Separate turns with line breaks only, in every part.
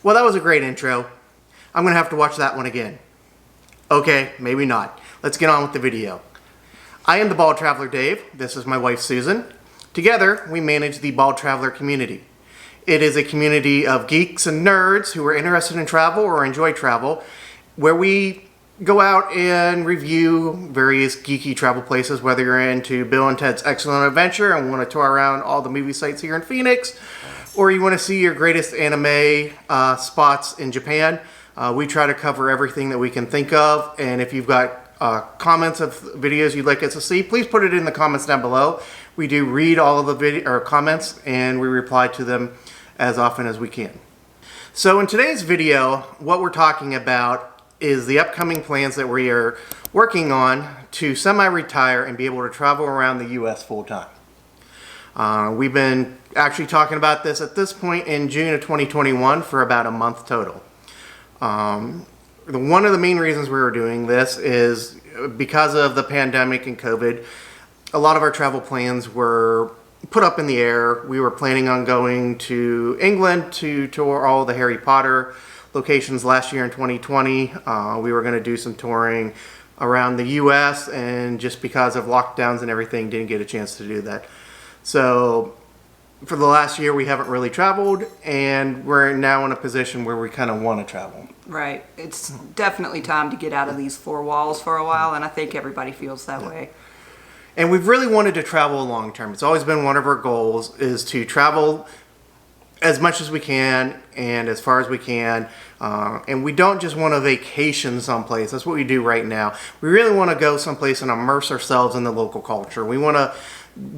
Well, that was a great intro. I'm going to have to watch that one again. Okay, maybe not. Let's get on with the video. I am the Bald Traveler Dave. This is my wife Susan. Together, we manage the Bald Traveler community. It is a community of geeks and nerds who are interested in travel or enjoy travel, where we go out and review various geeky travel places, whether you're into Bill and Ted's Excellent Adventure and want to tour around all the movie sites here in Phoenix, or you want to see your greatest anime spots in Japan. We try to cover everything that we can think of, and if you've got comments of videos you'd like us to see, please put it in the comments down below. We do read all of the comments, and we reply to them as often as we can. So in today's video, what we're talking about is the upcoming plans that we are working on to semi-retire and be able to travel around the U.S. full-time. We've been actually talking about this at this point in June of 2021 for about a month total. One of the main reasons we were doing this is because of the pandemic and COVID. A lot of our travel plans were put up in the air. We were planning on going to England to tour all the Harry Potter locations last year in 2020. We were going to do some touring around the US, and just because of lockdowns and everything, didn't get a chance to do that. So for the last year, we haven't really traveled, and we're now in a position where we kind of want to travel.
Right. It's definitely time to get out of these four walls for a while, and I think everybody feels that way.
And we've really wanted to travel long term. It's always been one of our goals, is to travel as much as we can and as far as we can. And we don't just want to vacation someplace. That's what we do right now. We really want to go someplace and immerse ourselves in the local culture. We want to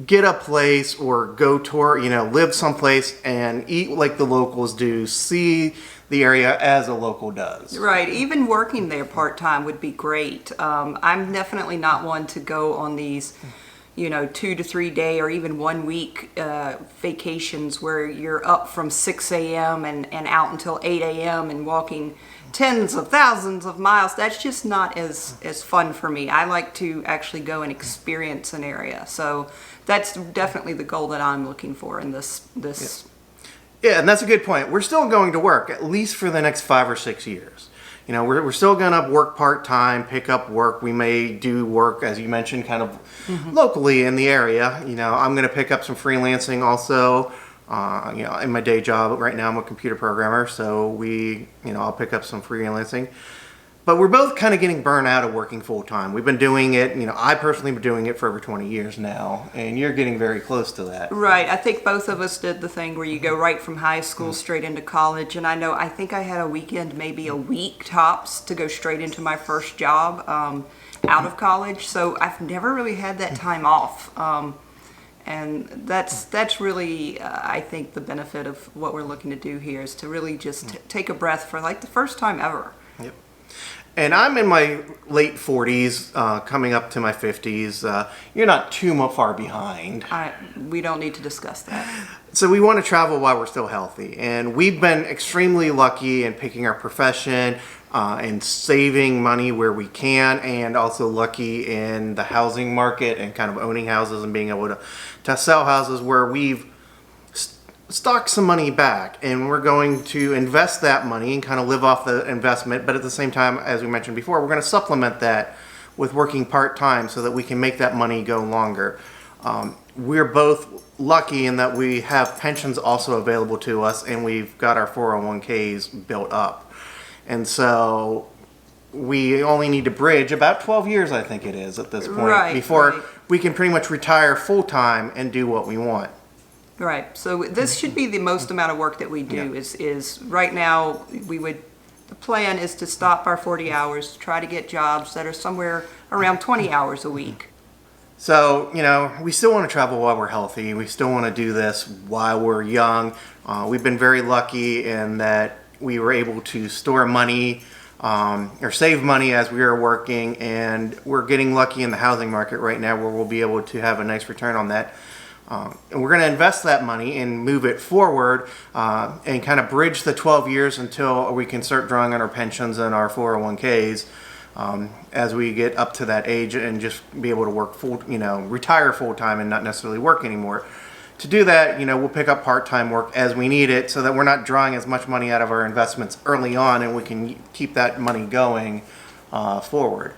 get a place or go tour, live someplace and eat like the locals do, see the area as a local does.
Right. Even working there part-time would be great. I'm definitely not one to go on these 2 to 3 day or even 1 week vacations where you're up from 6 a.m. and out until 8 a.m. and walking tens of thousands of miles. That's just not as fun for me. I like to actually go and experience an area. So that's definitely the goal that I'm looking for in this.
Yeah, and that's a good point. We're still going to work, at least for the next 5 or 6 years. We're still going to work part-time, pick up work. We may do work, as you mentioned, kind of locally in the area. I'm going to pick up some freelancing also. In my day job right now, I'm a computer programmer, so I'll pick up some freelancing. But we're both kind of getting burnt out of working full-time. We've been doing it, I personally been doing it for over 20 years now, and you're getting very close to that.
Right. I think both of us did the thing where you go right from high school straight into college, and I think I had a weekend, maybe a week tops, to go straight into my first job out of college, so I've never really had that time off. And that's really, I think, the benefit of what we're looking to do here is to really just take a breath for like the first time ever.
Yep. And I'm in my late 40s, coming up to my 50s. You're not too far behind.
We don't need to discuss that.
So we want to travel while we're still healthy. And we've been extremely lucky in picking our profession and saving money where we can, and also lucky in the housing market and kind of owning houses and being able to sell houses where we've stock some money back, and we're going to invest that money and kind of live off the investment, but at the same time, as we mentioned before, we're going to supplement that with working part-time so that we can make that money go longer. We're both lucky in that we have pensions also available to us, and we've got our 401ks built up, and so we only need to bridge about 12 years, I think it is at this point, before we can pretty much retire full-time and do what we want.
Right. So this should be the most amount of work that we do. Is right now the plan is to stop our 40 hours, try to get jobs that are somewhere around 20 hours a week.
So, we still want to travel while we're healthy. We still want to do this while we're young. We've been very lucky in that we were able to store money or save money as we were working, and we're getting lucky in the housing market right now where we'll be able to have a nice return on that. And we're going to invest that money and move it forward and kind of bridge the 12 years until we can start drawing on our pensions and our 401ks as we get up to that age and just be able to work retire full time and not necessarily work anymore. to do that, we'll pick up part-time work as we need it so that we're not drawing as much money out of our investments early on, and we can keep that money going forward.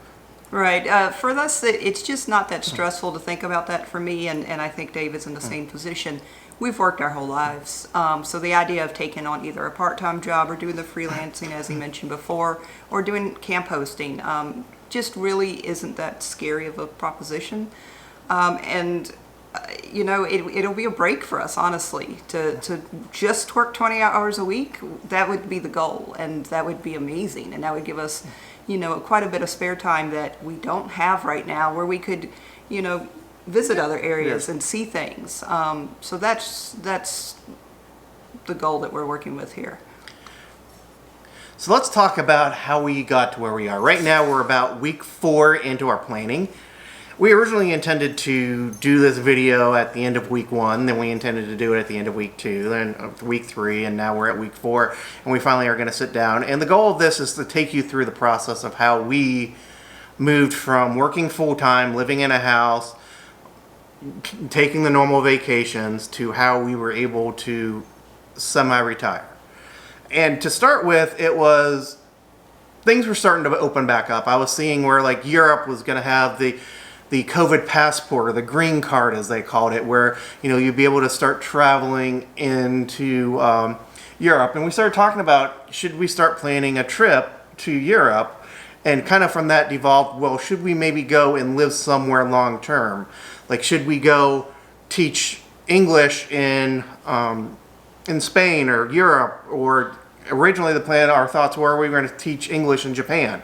Right. For us, it's just not that stressful to think about that for me, and I think Dave is in the same position. We've worked our whole lives. So the idea of taking on either a part-time job or doing the freelancing, as he mentioned before, or doing camp hosting, just really isn't that scary of a proposition. It'll be a break for us, honestly, to just work 20 hours a week. That would be the goal, and that would be amazing, and that would give us quite a bit of spare time that we don't have right now, where we could visit other areas and see things. So that's the goal that we're working with here.
So let's talk about how we got to where we are. Right now we're about week 4 into our planning. We originally intended to do this video at the end of week 1, then we intended to do it at the end of week 2, then week 3, and now we're at week 4, and we finally are going to sit down. And the goal of this is to take you through the process of how we moved from working full-time, living in a house, taking the normal vacations, to how we were able to semi-retire. And to start with, things were starting to open back up. I was seeing where like Europe was going to have the COVID passport, or the green card as they called it, where you'd be able to start traveling into Europe. And we started talking about, should we start planning a trip to Europe? And kind of from that devolved, well, should we maybe go and live somewhere long term? Like, should we go teach English in Spain or Europe? Or originally the plan, our thoughts were we were going to teach English in Japan.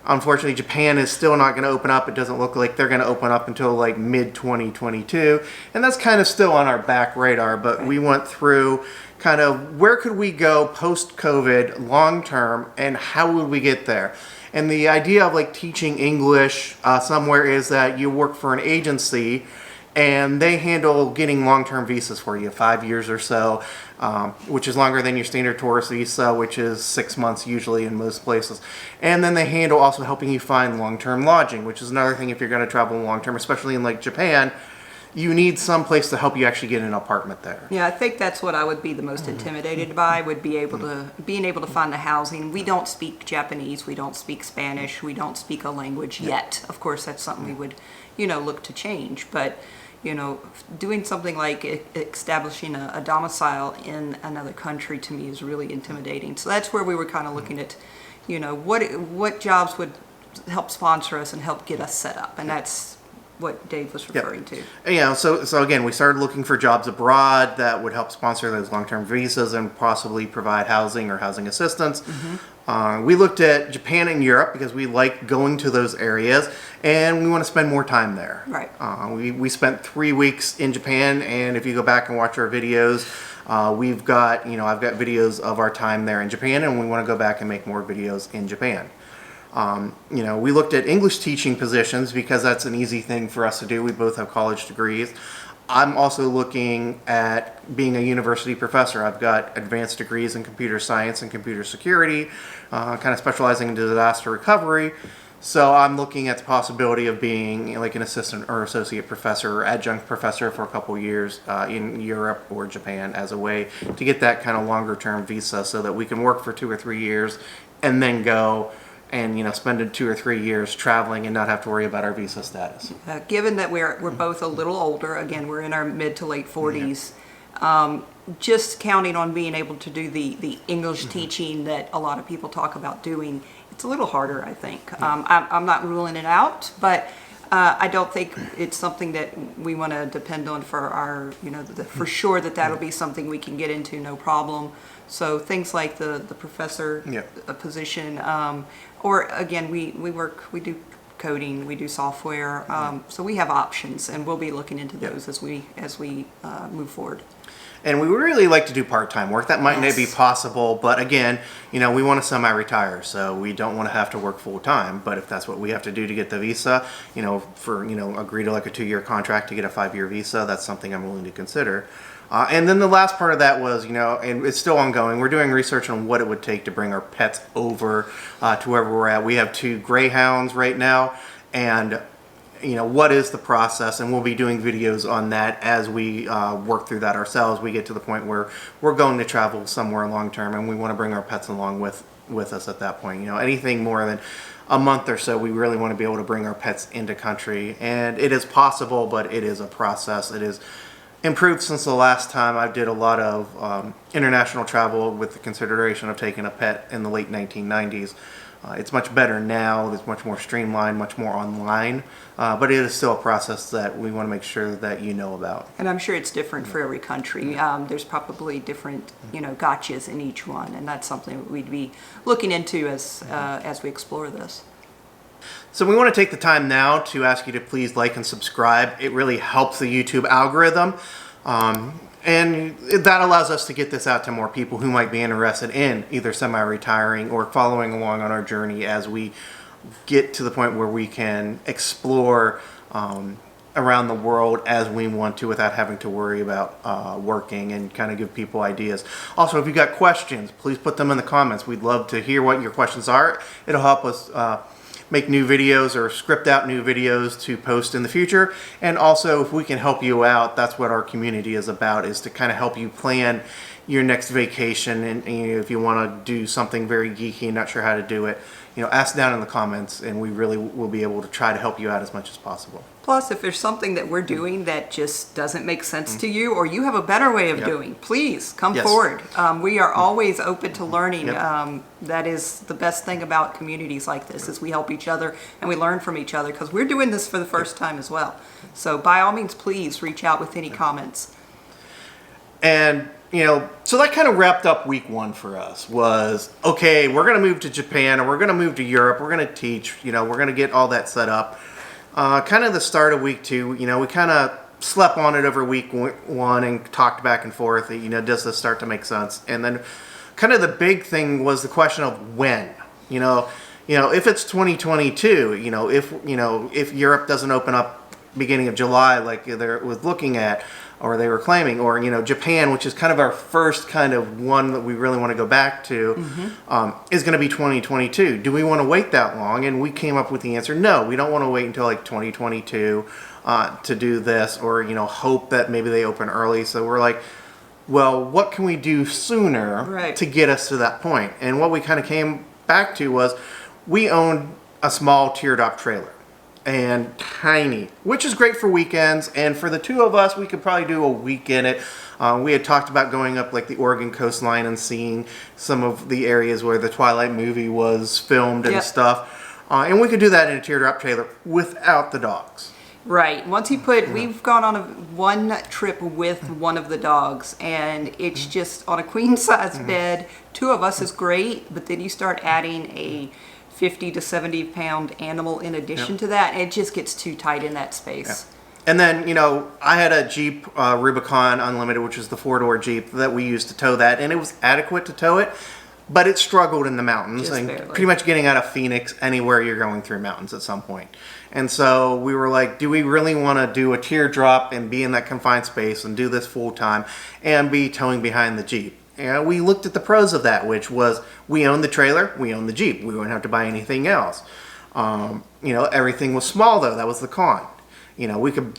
Unfortunately, Japan is still not going to open up. It doesn't look like they're going to open up until like mid-2022. And that's kind of still on our back radar. But we went through kind of where could we go post-COVID long-term, and how would we get there? And the idea of like teaching English somewhere is that you work for an agency and they handle getting long-term visas for you, 5 years or so, which is longer than your standard tourist visa, which is 6 months usually in most places. And then they handle also helping you find long-term lodging, which is another thing if you're going to travel long-term, especially in like Japan. You need some place to help you actually get an apartment there.
Yeah, I think that's what I would be the most intimidated by, would be being able to find the housing. We don't speak Japanese, we don't speak Spanish, we don't speak a language yet. Of course, that's something we would, look to change. But, doing something like establishing a domicile in another country, to me, is really intimidating. So that's where we were kind of looking at, what jobs would help sponsor us and help get us set up. And that's what Dave was referring to.
Yeah, so again, we started looking for jobs abroad that would help sponsor those long-term visas and possibly provide housing or housing assistance. We looked at Japan and Europe because we like going to those areas and we want to spend more time there.
Right.
We spent 3 weeks in Japan, and if you go back and watch our videos, we've got, I've got videos of our time there in Japan, and we want to go back and make more videos in Japan. We looked at English teaching positions because that's an easy thing for us to do. We both have college degrees. I'm also looking at being a university professor. I've got advanced degrees in computer science and computer security, kind of specializing in disaster recovery. So I'm looking at the possibility of being like an assistant or associate professor or adjunct professor for a couple years in Europe or Japan as a way to get that kind of longer term visa so that we can work for 2 or 3 years and then go and spend 2 or 3 years traveling and not have to worry about our visa status.
Given that we're both a little older, again, we're in our mid to late 40s, just counting on being able to do the English teaching that a lot of people talk about doing, it's a little harder, I think. I'm not ruling it out, but I don't think it's something that we want to depend on for our, for sure that'll be something we can get into, no problem. So things like the professor position, or again, we do coding, we do software, so we have options, and we'll be looking into those as we move forward.
And we would really like to do part-time work. That might not be possible, but again, we want to semi-retire, so we don't want to have to work full-time. But if that's what we have to do to get the visa, agree to like a 2-year contract to get a 5-year visa, that's something I'm willing to consider. And then the last part of that was, and it's still ongoing, we're doing research on what it would take to bring our pets over to wherever we're at. We have 2 greyhounds right now, and what is the process, and we'll be doing videos on that as we work through that ourselves. We get to the point where we're going to travel somewhere long term, and we want to bring our pets along with us at that point. Anything more than a month or so, we really want to be able to bring our pets into country, and it is possible, but it is a process. It is improved since the last time. I did a lot of international travel with the consideration of taking a pet in the late 1990s. It's much better now. It's much more streamlined, much more online, but it is still a process that we want to make sure that you know about.
And I'm sure it's different for every country. There's probably different, gotchas in each one, and that's something that we'd be looking into as we explore this.
So we want to take the time now to ask you to please like and subscribe. It really helps the YouTube algorithm. And that allows us to get this out to more people who might be interested in either semi-retiring or following along on our journey as we get to the point where we can explore around the world as we want to without having to worry about working, and kind of give people ideas. Also, if you've got questions, please put them in the comments. We'd love to hear what your questions are. It'll help us make new videos or script out new videos to post in the future. And also, if we can help you out, that's what our community is about, is to kind of help you plan your next vacation. And if you want to do something very geeky and not sure how to do it, ask down in the comments, and we really will be able to try to help you out as much as possible.
Plus, if there's something that we're doing that just doesn't make sense to you, or you have a better way of doing, please come forward. We are always open to learning. That is the best thing about communities like this, is we help each other and we learn from each other, because we're doing this for the first time as well. So by all means, please reach out with any comments.
And so that kind of wrapped up week one for us. Was, okay, we're going to move to Japan, or we're going to move to Europe, we're going to teach, we're going to get all that set up. Kind of the start of week two, we kind of slept on it over week one and talked back and forth, does this start to make sense? And then kind of the big thing was the question of when, if it's 2022, if Europe doesn't open up beginning of July like they was looking at, or they were claiming, or Japan, which is kind of our first kind of one that we really want to go back to, is going to be 2022. Do we want to wait that long? And we came up with the answer: no, we don't want to wait until like 2022 to do this, or hope that maybe they open early. So we're like, well, what can we do sooner to get us to that point? And what we kind of came back to was, we owned a small teardrop trailer. And tiny, which is great for weekends, and for the two of us, we could probably do a week in it. We had talked about going up like the Oregon coastline and seeing some of the areas where the Twilight movie was filmed and stuff. And we could do that in a teardrop trailer without the dogs.
Right. Once you put, we've gone on one trip with one of the dogs, and it's just on a queen size bed. Two of us is great, but then you start adding a 50 to 70 pound animal in addition to that, it just gets too tight in that space.
And then, I had a Jeep Rubicon Unlimited, which is the 4-door Jeep that we used to tow that, and it was adequate to tow it, but it struggled in the mountains, and pretty much getting out of Phoenix, anywhere you're going through mountains at some point. And so we were like, do we really want to do a teardrop and be in that confined space and do this full time and be towing behind the Jeep? And we looked at the pros of that, which was, we own the trailer, we own the Jeep. We wouldn't have to buy anything else. Everything was small though. That was the con.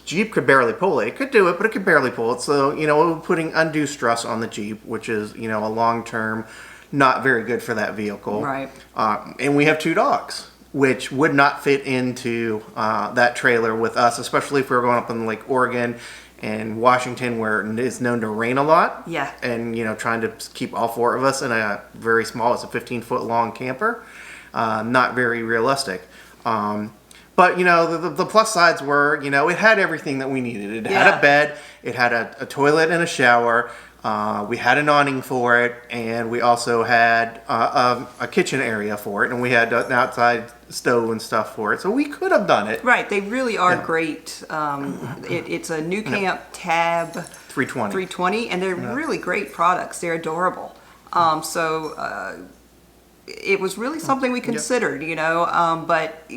Jeep could barely pull it. It could do it, but it could barely pull it. So, it was putting undue stress on the Jeep, which is, a long-term, not very good for that vehicle.
Right.
And we have two dogs, which would not fit into that trailer with us, especially if we were going up in Lake Oregon and Washington, where it is known to rain a lot. Yeah. And, trying to keep all four of us in a very small, it's a 15-foot long camper. Not very realistic. But, the plus sides were, it had everything that we needed. It had a bed, it had a toilet and a shower. We had an awning for it, and we also had a kitchen area for it, and we had an outside stove and stuff for it. So we could have done it.
Right, they really are great. It's a New Camp Tab 320, and they're really great products. They're adorable. It was really something we considered, but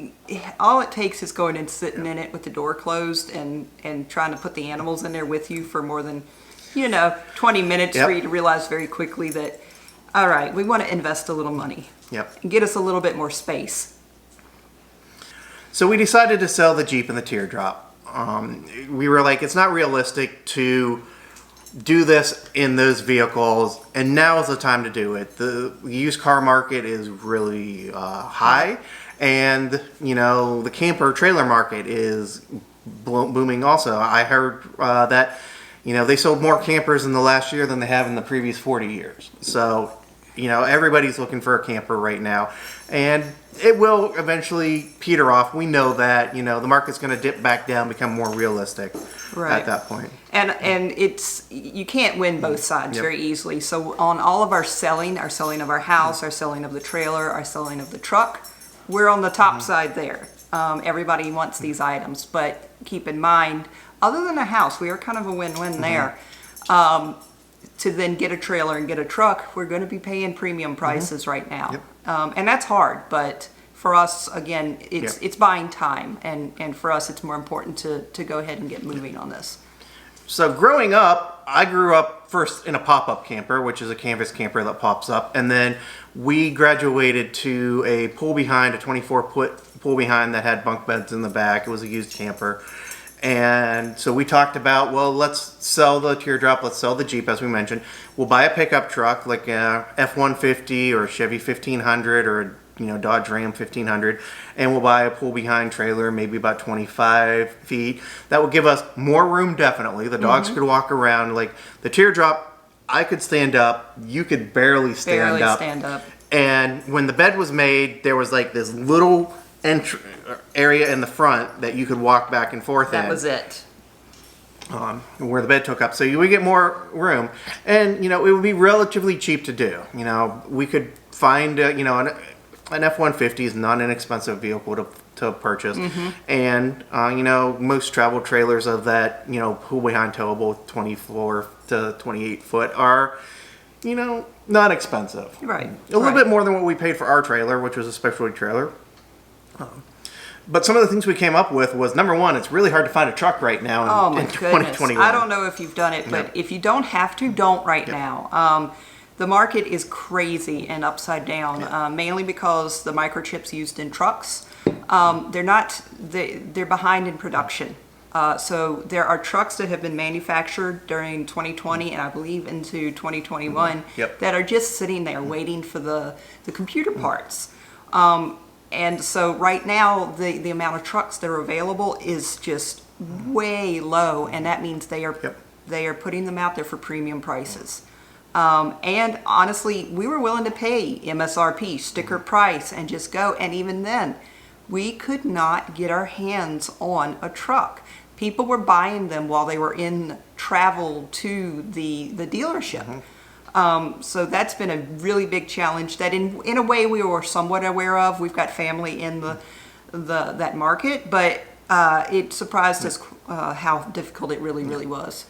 all it takes is going and sitting in it with the door closed and trying to put the animals in there with you for more than 20 minutes for you to realize very quickly that, all right, we want to invest a little money and get us a little bit more space.
So we decided to sell the Jeep and the Teardrop. We were like, it's not realistic to do this in those vehicles, and now is the time to do it. The used car market is really high, and you know, the camper trailer market is booming also. I heard that, you know, they sold more campers in the last year than they have in the previous 40 years. So, you know, everybody's looking for a camper right now, and it will eventually peter off. We know that, you know, the market's going to dip back down, become more realistic at that point.
And it's, you can't win both sides very easily. So on all of our selling of our house, our selling of the trailer, our selling of the truck, we're on the top side there. Everybody wants these items, but keep in mind, other than a house, we are kind of a win-win there. To then get a trailer and get a truck, we're going to be paying premium prices right now. And that's hard, but for us, again, it's buying time, and for us, it's more important to go ahead and get moving on this.
So growing up, I grew up first in a pop-up camper, which is a canvas camper that pops up, and then we graduated to a pull-behind, a 24-foot pull-behind that had bunk beds in the back. It was a used camper. And so we talked about, well, let's sell the Teardrop, let's sell the Jeep, as we mentioned. We'll buy a pickup truck like a F-150 or a Chevy 1500 or a, you know, Dodge Ram 1500, and we'll buy a pull-behind trailer, maybe about 25 feet. That will give us more room, definitely. The dogs could walk around. Like the Teardrop, I could stand up. You could barely stand up. And when the bed was made, there was like this little area in the front that you could walk back and forth in.
That was it.
Where the bed took up. So you would get more room. And, you know, it would be relatively cheap to do. You know, we could find, you know, an F-150 is not an expensive vehicle to purchase. And, you know, most travel trailers of that, you know, pull-behind towable 24 to 28 foot are, you know, not expensive.
Right.
A little bit more than what we paid for our trailer, which was a specialty trailer. But some of the things we came up with was, number one, it's really hard to find a truck right now in 2021.
I don't know if you've done it, but if you don't have to, don't now. The market is crazy and upside down, mainly because the microchips used in trucks, they're behind in production. So there are trucks that have been manufactured during 2020 and I believe into 2021 that are just sitting there waiting for the computer parts. And so right now, the amount of trucks that are available is just way low, and that means they are putting them out there for premium prices. And honestly, we were willing to pay MSRP, sticker price, and just go. And even then, we could not get our hands on a truck. People were buying them while they were in travel to the dealership. So that's been a really big challenge that in a way we were somewhat aware of. We've got family in that market, but it surprised us how difficult it really was.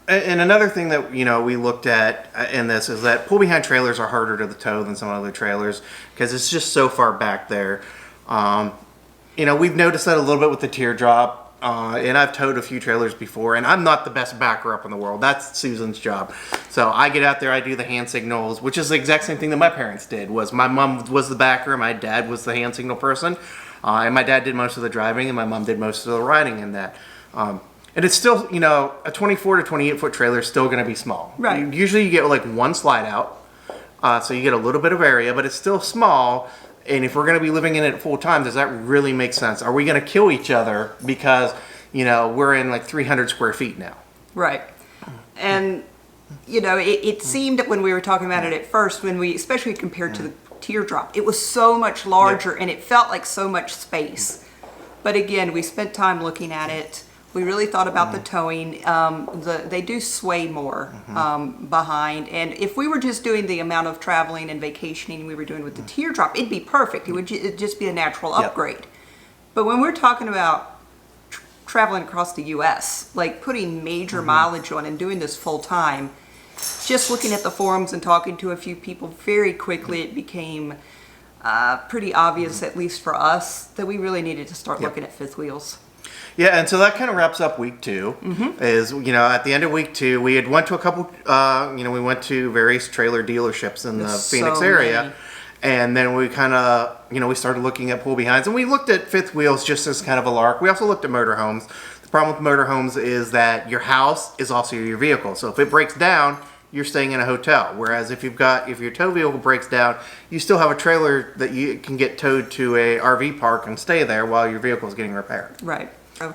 And another thing that, you know, we looked at in this is that pull-behind trailers are harder to tow than some other trailers because it's just so far back there. You know, we've noticed that a little bit with the Teardrop. And I've towed a few trailers before, and I'm not the best backer up in the world. That's Susan's job. So I get out there, I do the hand signals, which is the exact same thing that my parents did. Was my mom was the backer, my dad was the hand signal person, and my dad did most of the driving, and my mom did most of the riding in that. And it's still, you know, a 24 to 28 foot trailer is still going to be small.
Right.
Usually you get like one slide out, so you get a little bit of area, but it's still small. And if we're going to be living in it full time, does that really make sense? Are we going to kill each other because, you know, we're in like 300 square feet now?
Right. And, you know, it seemed when we were talking about it at first, especially compared to the Teardrop, it was so much larger and it felt like so much space. But again, we spent time looking at it. We really thought about the towing. They do sway more behind. And if we were just doing the amount of traveling and vacationing we were doing with the Teardrop, it'd be perfect. It'd just be a natural upgrade. But when we're talking about traveling across the U.S., like putting major mileage on and doing this full time, just looking at the forums and talking to a few people, very quickly it became pretty obvious, at least for us, that we really needed to start looking at fifth wheels.
Yeah, and so that kind of wraps up week two. Is, you know, at the end of week two, we had went to a couple, you know, we went to various trailer dealerships in the Phoenix area. And then we kind of, we started looking at pull behinds, and we looked at fifth wheels just as kind of a lark. We also looked at motorhomes. The problem with motorhomes is that your house is also your vehicle. So if it breaks down, you're staying in a hotel. Whereas if your tow vehicle breaks down, you still have a trailer that you can get towed to a RV park and stay there while your vehicle is getting repaired.
Right. Oh.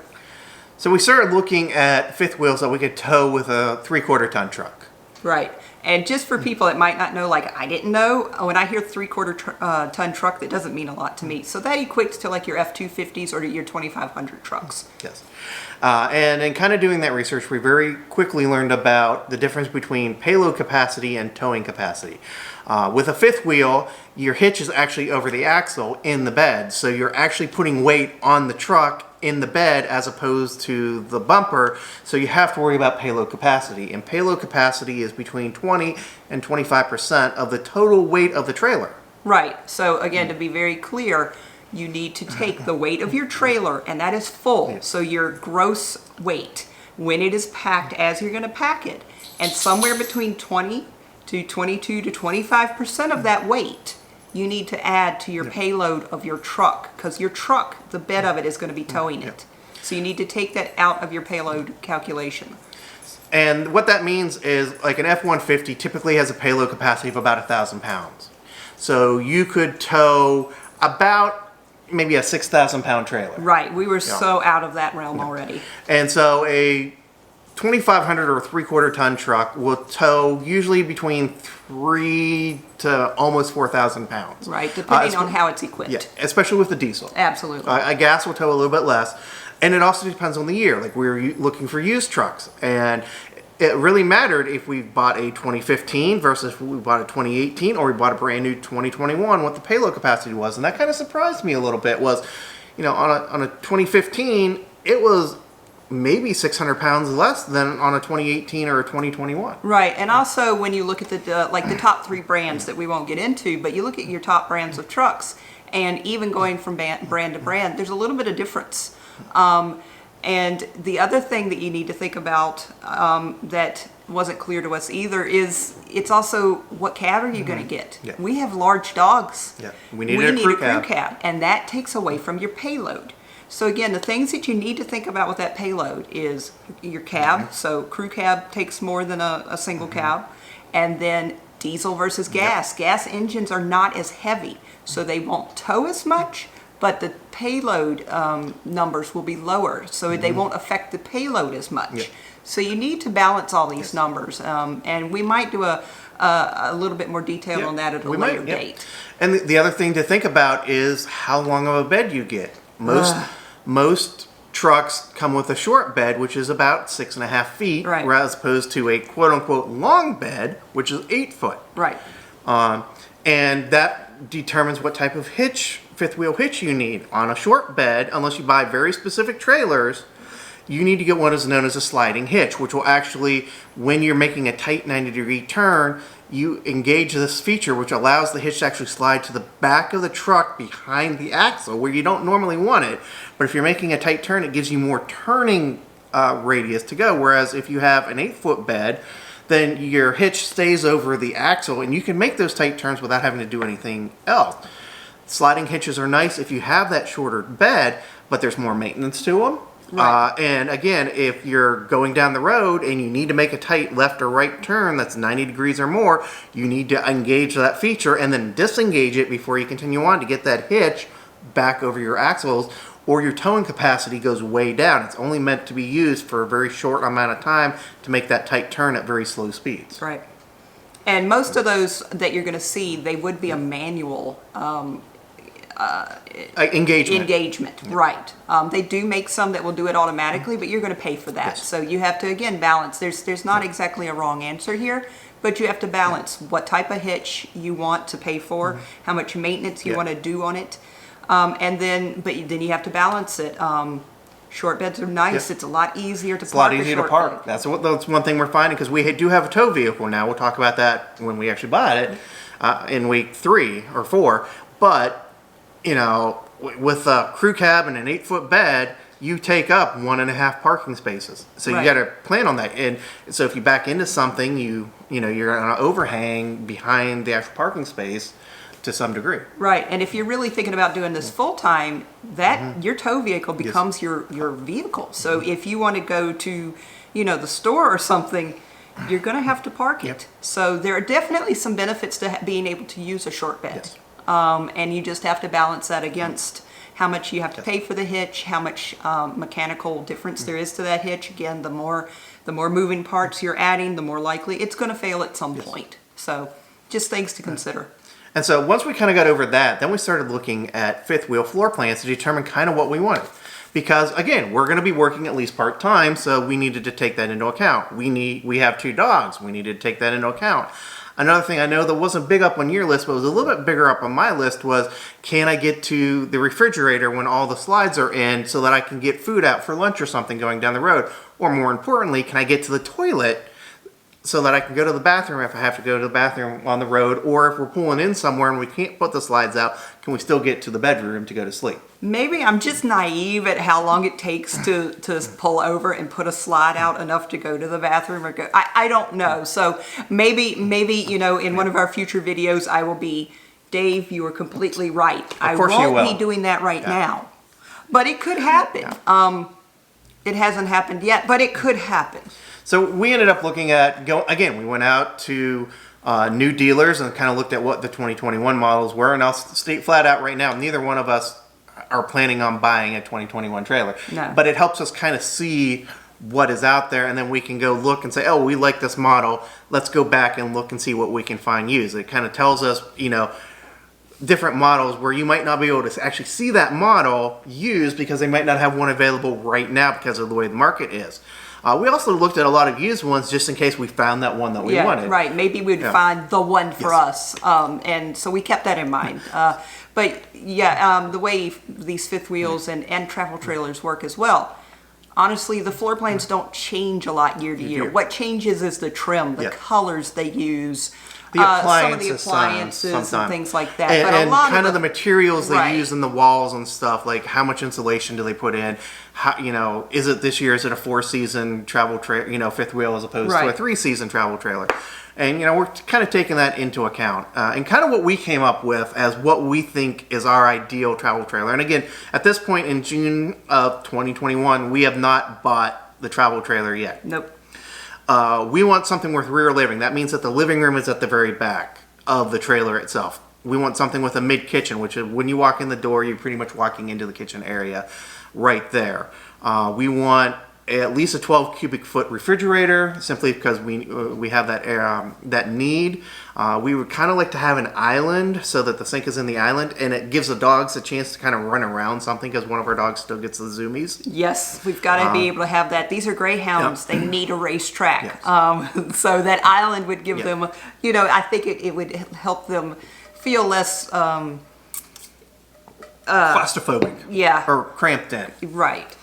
So we started looking at fifth wheels that we could tow with a 3/4 ton truck.
Right. And just for people that might not know, like I didn't know, when I hear 3/4 ton truck, that doesn't mean a lot to me. So that equates to like your F-250s or your 2500 trucks.
Yes. And in kind of doing that research, we very quickly learned about the difference between payload capacity and towing capacity. With a fifth wheel, your hitch is actually over the axle in the bed. So you're actually putting weight on the truck in the bed as opposed to the bumper. So you have to worry about payload capacity. And payload capacity is between 20 and 25% of the total weight of the trailer.
Right. So again, to be very clear, you need to take the weight of your trailer, and that is full.
Yes.
So your gross weight, when it is packed as you're going to pack it, and somewhere between 20 to 22 to 25% of that weight, you need to add to your payload of your truck, because your truck, the bed of it is going to be towing it. So you need to take that out of your payload calculation.
And what that means is like an F-150 typically has a payload capacity of about 1,000 pounds. So you could tow about maybe a 6,000 pound trailer.
Right. We were so out of that realm already.
And so a 2,500 or 3/4 ton truck will tow usually between 3 to almost 4,000 pounds.
Right, depending on how it's equipped.
Yeah, especially with the diesel.
Absolutely.
A gas will tow a little bit less. And it also depends on the year. Like we were looking for used trucks. And it really mattered if we bought a 2015 versus if we bought a 2018 or we bought a brand new 2021, what the payload capacity was. And that kind of surprised me a little bit was, on a 2015, it was maybe 600 pounds less than on a 2018 or a 2021.
Right, and also when you look at the top 3 brands that we won't get into, but you look at your top brands of trucks, and even going from brand to brand, there's a little bit of difference. And the other thing that you need to think about that wasn't clear to us either is it's also what cab are you going to get?
Yeah.
We have large dogs.
Yeah. We need a crew
cab, and that takes away from your payload. So again, the things that you need to think about with that payload is your cab. So crew cab takes more than a single cab, and then diesel versus gas. Gas engines are not as heavy, so they won't tow as much, but the payload numbers will be lower, so they won't affect the payload as much. So you need to balance all these numbers, and we might do a little bit more detail on that at a later date.
And the other thing to think about is how long of a bed you get. Most trucks come with a short bed, which is about 6.5 feet,
right,
as opposed to a quote-unquote long bed, which is 8 foot.
Right.
And that determines what type of fifth wheel hitch you need. On a short bed, unless you buy very specific trailers, you need to get what is known as a sliding hitch, which will actually, when you're making a tight 90-degree turn, you engage this feature which allows the hitch to actually slide to the back of the truck behind the axle where you don't normally want it. But if you're making a tight turn, it gives you more turning radius to go. Whereas if you have an 8-foot bed, then your hitch stays over the axle and you can make those tight turns without having to do anything else. Sliding hitches are nice if you have that shorter bed, but there's more maintenance to them.
Right.
And again, if you're going down the road and you need to make a tight left or right turn that's 90 degrees or more, you need to engage that feature and then disengage it before you continue on to get that hitch back over your axles, or your towing capacity goes way down. It's only meant to be used for a very short amount of time to make that tight turn at very slow speeds.
Right. And most of those that you're going to see, they would be a manual engagement, right. They do make some that will do it automatically, but you're going to pay for that. So you have to, again, balance. There's not exactly a wrong answer here, but you have to balance what type of hitch you want to pay for, how much maintenance you want to do on it, and then you have to balance it. Short beds are nice. It's a lot easier to park.
It's a lot easier to park. That's one thing we're finding, because we do have a tow vehicle now. We'll talk about that when we actually buy it in week 3 or 4. But with a crew cab and an 8-foot bed, you take up 1.5 parking spaces. So you got to plan on that. And so if you back into something, you're on an overhang behind the actual parking space to some degree.
Right, and if you're really thinking about doing this full time, that your tow vehicle becomes your vehicle. So if you want to go to, the store or something, you're going to have to park it. So there are definitely some benefits to being able to use a short bed, and you just have to balance that against how much you have to pay for the hitch, how much mechanical difference there is to that hitch. Again, the more moving parts you're adding, the more likely it's going to fail at some point. So just things to consider.
And so once we kind of got over that, then we started looking at fifth wheel floor plans to determine kind of what we wanted. Because again, we're going to be working at least part-time, so we needed to take that into account. We have 2 dogs. We needed to take that into account. Another thing I know that wasn't big up on your list, but was a little bit bigger up on my list was, can I get to the refrigerator when all the slides are in so that I can get food out for lunch or something going down the road? Or more importantly, can I get to the toilet so that I can go to the bathroom if I have to go to the bathroom on the road, or if we're pulling in somewhere and we can't put the slides out, can we still get to the bedroom to go to sleep?
Maybe I'm just naive at how long it takes to pull over and put a slide out enough to go to the bathroom or go. I don't know. So maybe in one of our future videos I will be, Dave, you are completely right. I won't be doing that right now, but it could happen. It hasn't happened yet, but it could happen.
So we ended up looking at, we went out to new dealers and kind of looked at what the 2021 models were. And I'll state flat out right now, neither one of us are planning on buying a 2021 trailer.
No.
But it helps us kind of see what is out there, and then we can go look and say, oh, we like this model. Let's go back and look and see what we can find used. It kind of tells us, different models where you might not be able to actually see that model used because they might not have one available right now because of the way the market is. We also looked at a lot of used ones just in case we found that one that we wanted.
Right. Maybe we'd find the one for us. And so we kept that in mind. The way these fifth wheels and travel trailers work as well, honestly, the floor plans don't change a lot year to year. What changes is the trim, the colors they use, some of the appliances and things like that.
And kind of the materials they use in the walls and stuff, like how much insulation do they put in? How, is it this year, is it a 4-season travel trailer, fifth wheel as opposed to a 3-season travel trailer? And, we're kind of taking that into account. And kind of what we came up with as what we think is our ideal travel trailer. And again, at this point in June of 2021, we have not bought the travel trailer yet.
Nope.
We want something with rear living. That means that the living room is at the very back of the trailer itself. We want something with a mid-kitchen, which is when you walk in the door, you're pretty much walking into the kitchen area right there. We want at least a 12 cubic foot refrigerator, simply because we have that need. We would kind of like to have an island so that the sink is in the island, and it gives the dogs a chance to kind of run around something because one of our dogs still gets the zoomies.
Yes, we've got to be able to have that. These are greyhounds. They need a racetrack. So that island would give them, I think it would help them feel less
claustrophobic.
Yeah.
Or cramped in.
Right.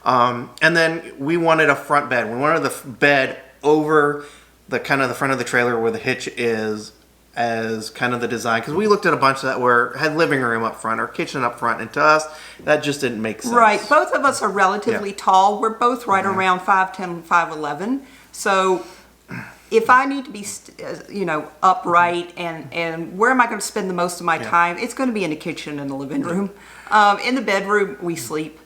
And then we wanted a front bed. We wanted the bed over the kind of the front of the trailer where the hitch is, as kind of the design. Because we looked at a bunch that had living room up front or kitchen up front, and to us, that just didn't make sense.
Right. Both of us are relatively tall. We're both right around 5'10", 5'11". So if I need to be, upright, and where am I going to spend the most of my time? It's going to be in the kitchen and the living room. In the bedroom, we sleep.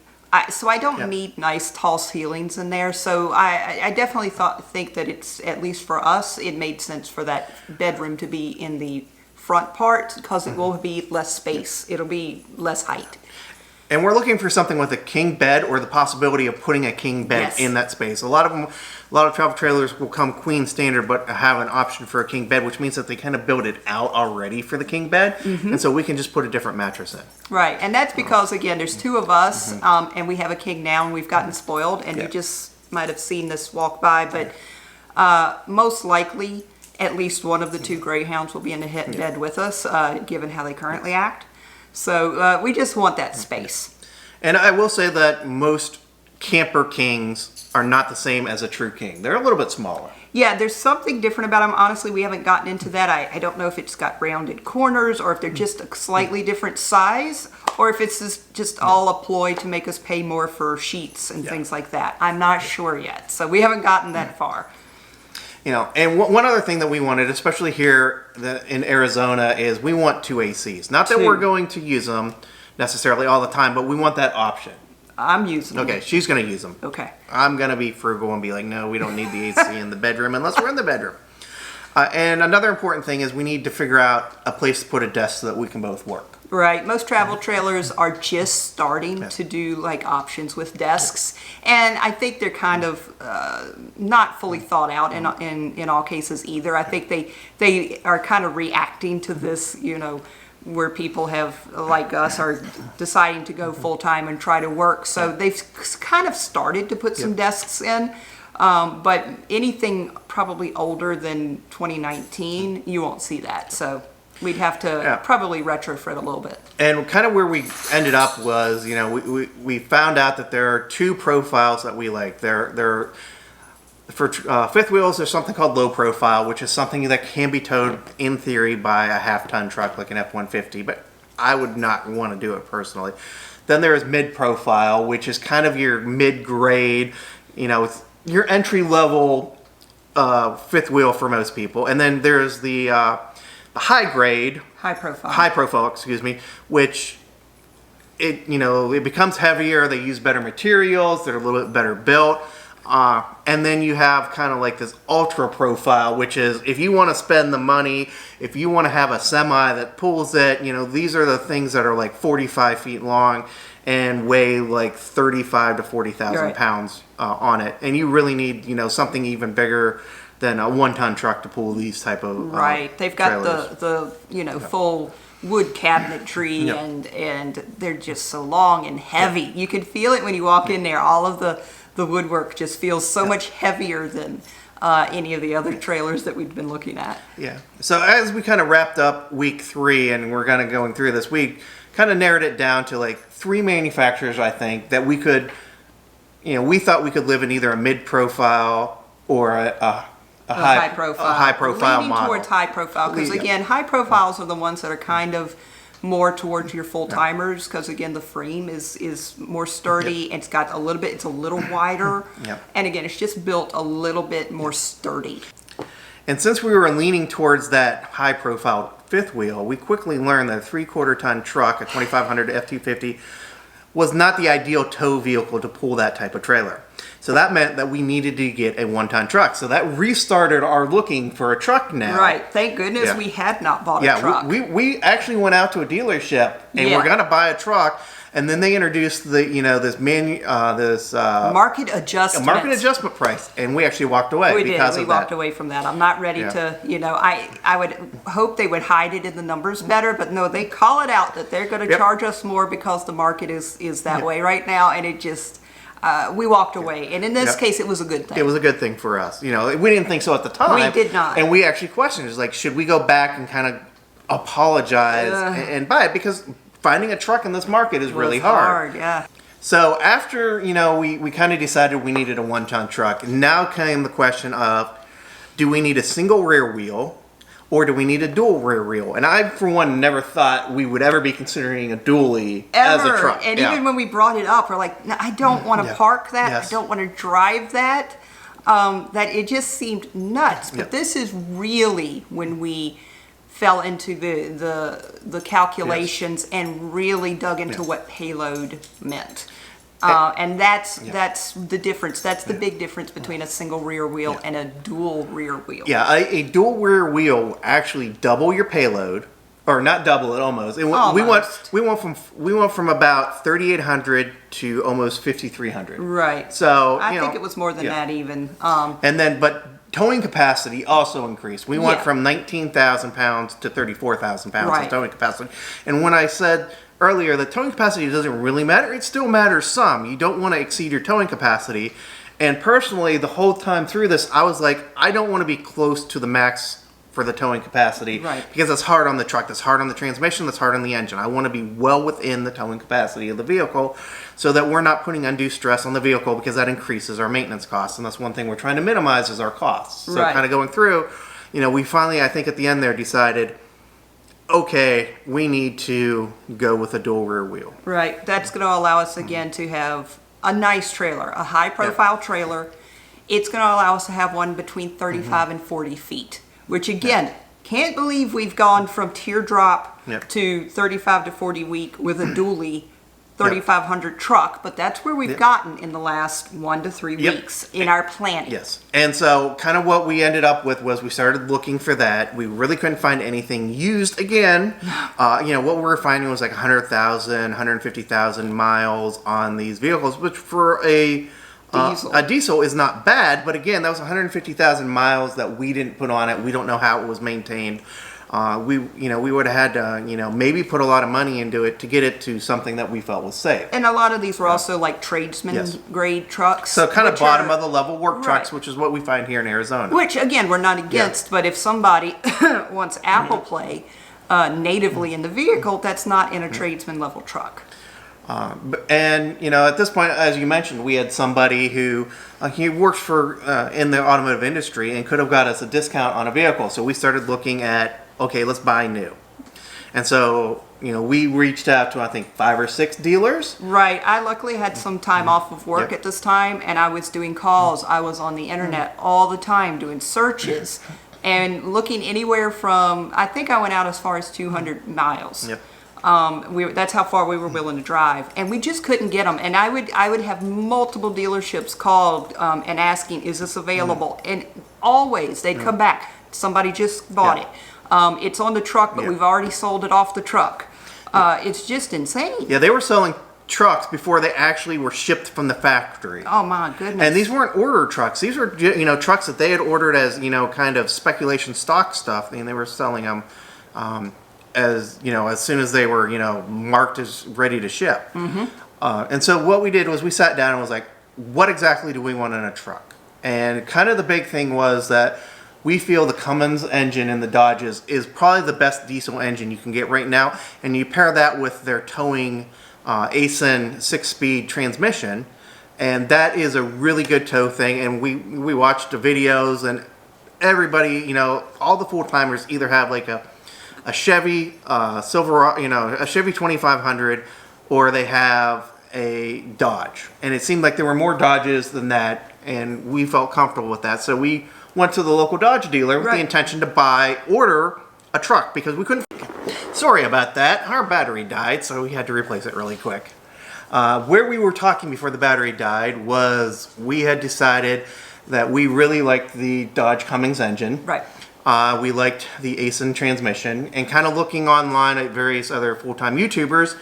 So I don't need nice tall ceilings in there. So I definitely think that it's, at least for us, it made sense for that bedroom to be in the front part because it will be less space. It'll be less height.
And we're looking for something with a king bed or the possibility of putting a king bed in that space. A lot of travel trailers will come queen standard, but have an option for a king bed, which means that they kind of build it out already for the king bed. And so we can just put a different mattress in.
Right. And that's because, again, there's 2 of us, and we have a king now, and we've gotten spoiled, and you just might have seen this walk by, but most likely at least one of the 2 greyhounds will be in the bed with us, given how they currently act. So we just want that space.
And I will say that most camper kings are not the same as a true king. They're a little bit smaller.
Yeah, there's something different about them. Honestly, we haven't gotten into that. I don't know if it's got rounded corners or if they're just a slightly different size or if it's just all a ploy to make us pay more for sheets and things like that. I'm not sure yet. So we haven't gotten that far.
You know, and one other thing that we wanted, especially here in Arizona, is we want 2 ACs. Not that we're going to use them necessarily all the time, but we want that option.
I'm using them.
Okay, she's going to use them.
Okay.
I'm going to be frugal and be like, no, we don't need the AC in the bedroom unless we're in the bedroom. And another important thing is we need to figure out a place to put a desk so that we can both work.
Right. Most travel trailers are just starting to do like options with desks, and I think they're kind of not fully thought out in all cases either. I think they are kind of reacting to this, you know, where people have, like us, are deciding to go full time and try to work. So they've kind of started to put some desks in. But anything probably older than 2019, you won't see that. So we'd have to probably retrofit a little bit.
And kind of where we ended up was, you know, we found out that there are 2 profiles that we like. They're for fifth wheels, there's something called low profile, which is something that can be towed in theory by a half-ton truck like an F-150, but I would not want to do it personally. Then there is mid profile, which is kind of your mid-grade, you know, it's your entry-level fifth wheel for most people. And then there's the high grade, high profile, excuse me, which it becomes heavier. They use better materials. They're a little bit better built. And then you have kind of like this ultra profile, which is if you want to spend the money, if you want to have a semi that pulls it, you know, these are the things that are like 45 feet long and weigh like 35 to 40,000 pounds on it. And you really need, you know, something even bigger than a 1-ton truck to pull these type of
They've got the you know, full wood cabinetry and they're just so long and heavy. You can feel it when you walk in there. All of the woodwork just feels so much heavier than any of the other trailers that we've been looking at. Yeah.
So as we kind of wrapped up week 3 and we're kind of going through this week, kind of narrowed it down to like 3 manufacturers, I think, that we could, you know, we thought we could live in either a mid-profile or a high profile
leaning
model.
Towards high profile, because again, high profiles are the ones that are kind of more towards your full timers, because again, the frame is more sturdy. It's got a little bit, it's a little wider, and again, it's just built a little bit more sturdy.
And since we were leaning towards that high profile fifth wheel, we quickly learned that a 3/4 ton truck, a 2500 F250, was not the ideal tow vehicle to pull that type of trailer. So that meant that we needed to get a 1-ton truck. So that restarted our looking for a truck now.
Right. Thank goodness we had not bought a truck.
We actually went out to a dealership and we're going to buy a truck. And then they introduced this market adjustment price, and we actually walked away. We
walked away from that. I'm not ready to, you know, I would hope they would hide it in the numbers better, but no, they call it out that they're going to charge us more because the market is that way right now, and it just. We walked away, and in this case, it was a good thing.
It was a good thing for us. You know, we didn't think so at the time.
We did not.
And we actually questioned, like, should we go back and kind of apologize and buy it? Because finding a truck in this market is really hard. So after, you know, we kind of decided we needed a 1-ton truck, now came the question of, do we need a single rear wheel? Or do we need a dual rear wheel? And I, for one, never thought we would ever be considering a dually as a truck.
And even when we brought it up, we're like, no, I don't want to park that. I don't want to drive that. That it just seemed nuts. But this is really when we fell into the calculations and really dug into what payload meant. And that's the difference. That's the big difference between a single rear wheel and a dual rear wheel.
Yeah, a dual rear wheel will actually double your payload, or not double it, almost. We went from about 3,800 to almost 5,300.
Right.
So
I think it was more than that even.
And then, but towing capacity also increased. We went from 19,000 pounds to 34,000 pounds in towing capacity. And when I said earlier that towing capacity doesn't really matter, it still matters some. You don't want to exceed your towing capacity. And personally, the whole time through this, I was like, I don't want to be close to the max for the towing capacity because that's hard on the truck, that's hard on the transmission, that's hard on the engine. I want to be well within the towing capacity of the vehicle so that we're not putting undue stress on the vehicle, because that increases our maintenance costs. And that's one thing we're trying to minimize is our costs. So kind of going through, you know, we finally, I think at the end there, decided, okay, we need to go with a dual rear wheel.
Right. That's going to allow us again to have a nice trailer, a high profile trailer. it's going to allow us to have one between 35 and 40 feet, which again, can't believe we've gone from teardrop to 35 to 40 week with a dually 3,500 truck, but that's where we've gotten in the last 1 to 3 weeks in our planning.
Yes. And so kind of what we ended up with was we started looking for that. We really couldn't find anything used again. You know, what we were finding was like 100,000, 150,000 miles on these vehicles, which for a diesel is not bad, but again, that was 150,000 miles that we didn't put on it. We don't know how it was maintained. We would have had to, maybe put a lot of money into it to get it to something that we felt was safe.
And a lot of these were also like tradesman grade trucks.
So kind of bottom of the level work trucks, which is what we find here in Arizona.
Which again, we're not against, but if somebody wants Apple Play natively in the vehicle, that's not in a tradesman level truck.
And at this point, as you mentioned, we had somebody who he works for in the automotive industry and could have got us a discount on a vehicle. So we started looking at, okay, let's buy new. And so we reached out to I think 5 or 6 dealers.
Right. I luckily had some time off of work at this time, and I was doing calls. I was on the internet all the time doing searches and looking anywhere from, I think I went out as far as 200 miles. Yep. That's how far we were willing to drive, and we just couldn't get them. And I would have multiple dealerships called and asking, "Is this available?" And always they'd come back. Somebody just bought it. It's on the truck, but we've already sold it off the truck. It's just insane. Yeah,
they were selling trucks before they actually were shipped from the factory.
Oh my goodness!
And these weren't order trucks. These were trucks that they had ordered as kind of speculation stock stuff, and they were selling them. As soon as they were marked as ready to ship. And so what we did was we sat down and was like, what exactly do we want in a truck? And kind of the big thing was that we feel the Cummins engine in the Dodges is probably the best diesel engine you can get right now, and you pair that with their towing ASIN 6-speed transmission, and that is a really good tow thing. And we watched the videos, and everybody, all the full-timers either have like a Chevy Silverado, a Chevy 2500, or they have a Dodge. And it seemed like there were more Dodges than that, and we felt comfortable with that. So we went to the local Dodge dealer with the intention to order a truck, because we couldn't. Sorry about that. Our battery died, so we had to replace it really quick. Where we were talking before the battery died was we had decided that we really liked the Dodge Cummins engine.
Right.
We liked the ASIN transmission, and kind of looking online at various other full-time YouTubers,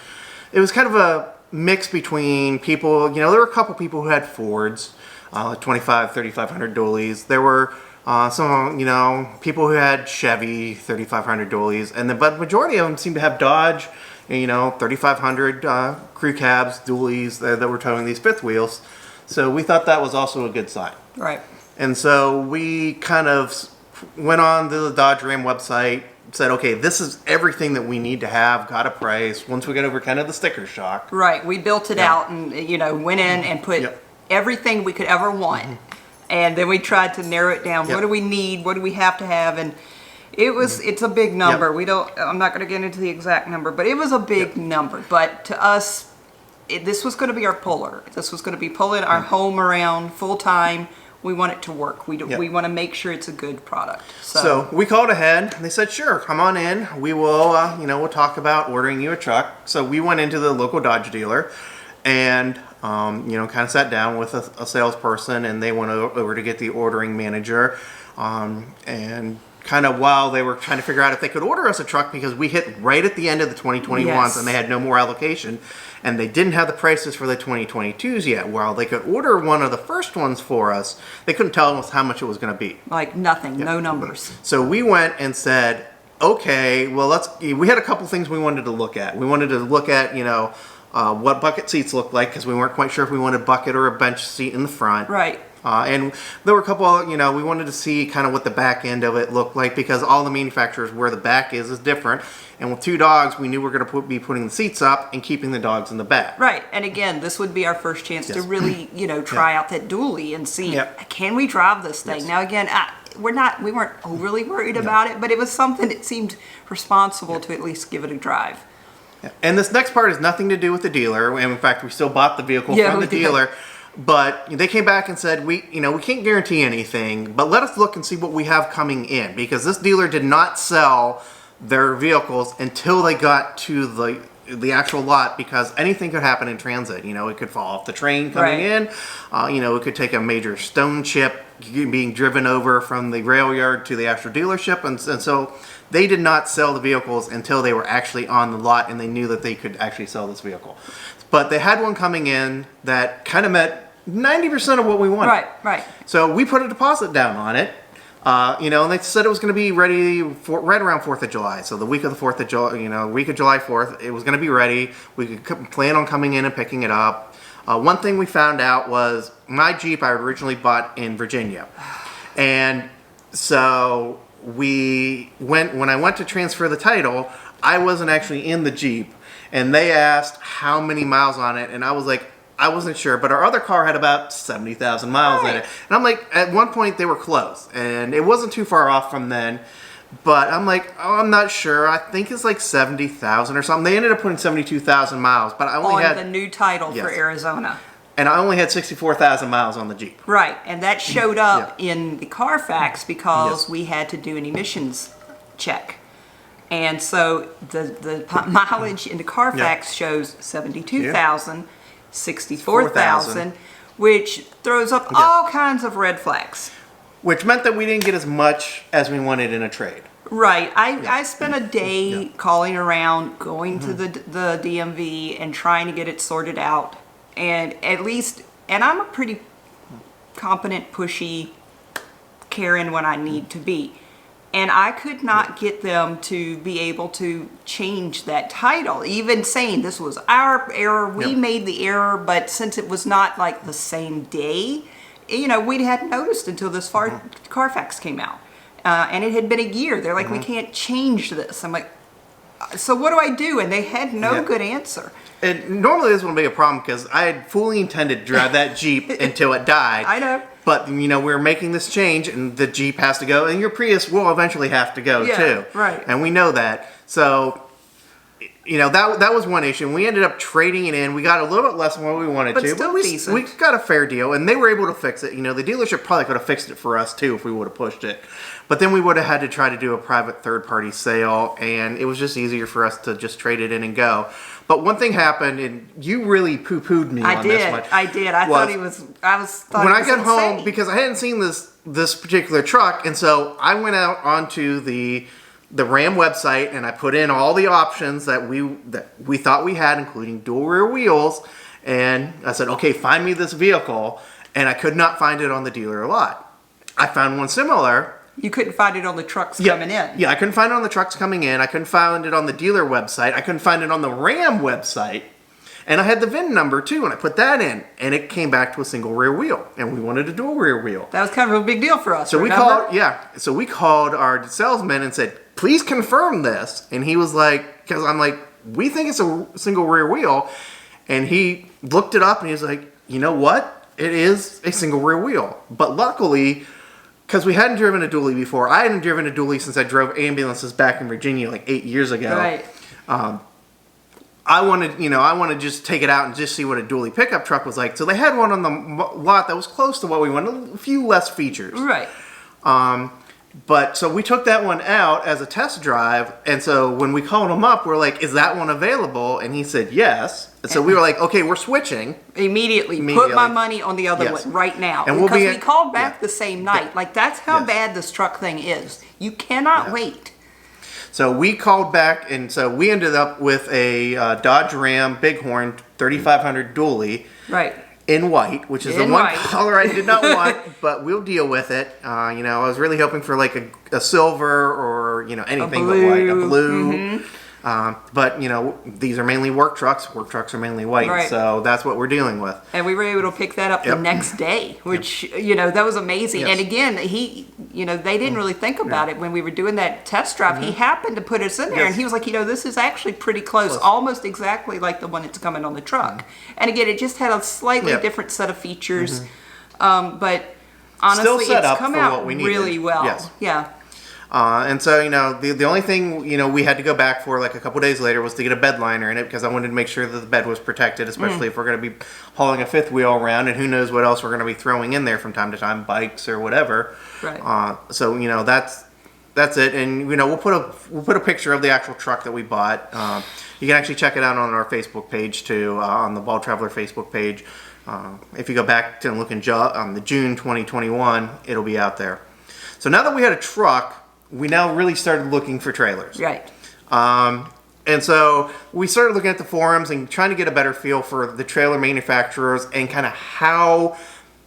it was kind of a mix between people, there were a couple people who had Fords, 3,500 dualies. There were some, people who had Chevy 3,500 dualies, but the majority of them seemed to have Dodge, 3,500 crew cabs, dualies that were towing these fifth wheels. So we thought that was also a good sign.
Right.
And so we kind of went on to the Dodge Ram website, said, okay, this is everything that we need to have, got a price, once we got over kind of the sticker shock.
Right, we built it out and, went in and put everything we could ever want. And then we tried to narrow it down. What do we need? What do we have to have? And it's a big number. I'm not going to get into the exact number, but it was a big number. But to us, this was going to be our puller. This was going to be pulling our home around full time. We want it to work. We want to make sure it's a good product.
So we called ahead. They said, sure, come on in. We will, we'll talk about ordering you a truck. So we went into the local Dodge dealer and, kind of sat down with a salesperson, and they went over to get the ordering manager. And kind of while they were trying to figure out if they could order us a truck, because we hit right at the end of the 2021s and they had no more allocation. And they didn't have the prices for the 2022s yet. While they could order one of the first ones for us, they couldn't tell us how much it was going to be.
Like nothing, no numbers.
So we went and said, okay, well, we had a couple things we wanted to look at. We wanted to look at, what bucket seats looked like, because we weren't quite sure if we wanted a bucket or a bench seat in the front.
Right.
And there were a couple, we wanted to see kind of what the back end of it looked like, because all the manufacturers, where the back is different. And with 2 dogs, we knew we were going to be putting the seats up and keeping the dogs in the back.
Right. And again, this would be our first chance to really, try out that dually and see, can we drive this thing? Now, again, we weren't overly worried about it, but it was something that seemed responsible to at least give it a drive.
And this next part has nothing to do with the dealer. And in fact, we still bought the vehicle from the dealer. But they came back and said, we can't guarantee anything, but let us look and see what we have coming in, because this dealer did not sell their vehicles until they got to the actual lot, because anything could happen in transit. It could fall off the train coming in. It could take a major stone chip being driven over from the rail yard to the actual dealership, and so they did not sell the vehicles until they were actually on the lot and they knew that they could actually sell this vehicle. But they had one coming in that kind of met 90% of what we wanted.
Right.
So we put a deposit down on it. And they said it was going to be ready right around 4th of July. So the week of the 4th of July, week of July 4th, it was going to be ready. We could plan on coming in and picking it up. One thing we found out was my Jeep I originally bought in Virginia. And so when I went to transfer the title, I wasn't actually in the Jeep. And they asked how many miles on it. And I was like, I wasn't sure, but our other car had about 70,000 miles in it. And I'm like, at one point they were close, and it wasn't too far off from then. But I'm like, oh, I'm not sure. I think it's like 70,000 or something. They ended up putting 72,000 miles, but I only had
the new title for Arizona.
And I only had 64,000 miles on the Jeep.
Right, and that showed up in the Carfax because we had to do an emissions check. And so the mileage in the Carfax shows 72,000. 64,000, which throws up all kinds of red flags.
Which meant that we didn't get as much as we wanted in a trade.
Right. I spent a day calling around, going to the DMV and trying to get it sorted out. And I'm a pretty competent, pushy Karen when I need to be. And I could not get them to be able to change that title, even saying this was our error. We made the error, but since it was not like the same day, we hadn't noticed until this Carfax came out. And it had been a year. They're like, we can't change this. I'm like, so what do I do? And they had no good answer.
And normally this wouldn't be a problem because I had fully intended to drive that Jeep until it died.
I know.
But, we're making this change and the Jeep has to go. And your Prius will eventually have to go, too.
Right.
And we know that. So, that was one issue. We ended up trading it in. We got a little bit less than what we wanted
but
to.
Still
but
decent.
we got a fair deal. And they were able to fix it. The dealership probably could have fixed it for us, too, if we would have pushed it. But then we would have had to try to do a private third-party sale. And it was just easier for us to just trade it in and go. But one thing happened, and you really poo-pooed me on this one.
I did. I thought he was.
When I got home, because I hadn't seen this particular truck, and so I went out onto the Ram website and I put in all the options that we thought we had, including dual rear wheels. And I said, okay, find me this vehicle, and I could not find it on the dealer lot. I found one similar.
You couldn't find it on the trucks coming in.
Yeah, I couldn't find it on the trucks coming in. I couldn't find it on the dealer website. I couldn't find it on the Ram website. And I had the VIN number too, and I put that in, and it came back to a single rear wheel, and we wanted a dual rear wheel.
That was kind of a big deal for us.
So we called our salesman and said, please confirm this. And he was like, because I'm like, we think it's a single rear wheel. And he looked it up and he was like, you know what? It is a single rear wheel. But luckily, because we hadn't driven a dually before. I hadn't driven a dually since I drove ambulances back in Virginia like 8 years ago.
Right.
I wanted to just take it out and just see what a dually pickup truck was like. So they had one on the lot that was close to what we wanted, a few less features.
Right.
But so we took that one out as a test drive, and so when we called him up, we're like, is that one available? And he said yes. And so we were like, okay, we're switching.
Immediately. Put my money on the other one right now. And because we called back the same night. Like, that's how bad this truck thing is. You cannot wait.
So we called back, and so we ended up with a Dodge Ram Bighorn 3500 dually.
Right.
In white, which is the one color I did not want, but we'll deal with it. I was really hoping for like a silver or, anything but white, a blue. Mm-hmm. But, these are mainly work trucks. Work trucks are mainly white, so that's what we're dealing with.
And we were able to pick that up the next day, which, that was amazing. Yes. And again, they didn't really think about it when we were doing that test drive. Mm-hmm. He happened to put us in there, and he was like, this is actually pretty close, almost exactly like the one that's coming on the truck. Mm-hmm. And again, it just had a slightly different set of features. Mm-hmm. But honestly, it's come out really well. Yes. Yeah.
And so, the only thing, we had to go back for like a couple days later was to get a bed liner in it because I wanted to make sure that the bed was protected, especially if we're going to be hauling a fifth wheel around, and who knows what else we're going to be throwing in there from time to time, bikes or whatever.
Right.
So, that's it. And, we'll put a picture of the actual truck that we bought. You can actually check it out on our Facebook page too, on the Ball Traveler Facebook page. If you go back to look in the June 2021, it'll be out there. So now that we had a truck, we now really started looking for trailers.
Right.
And so we started looking at the forums and trying to get a better feel for the trailer manufacturers and kind of how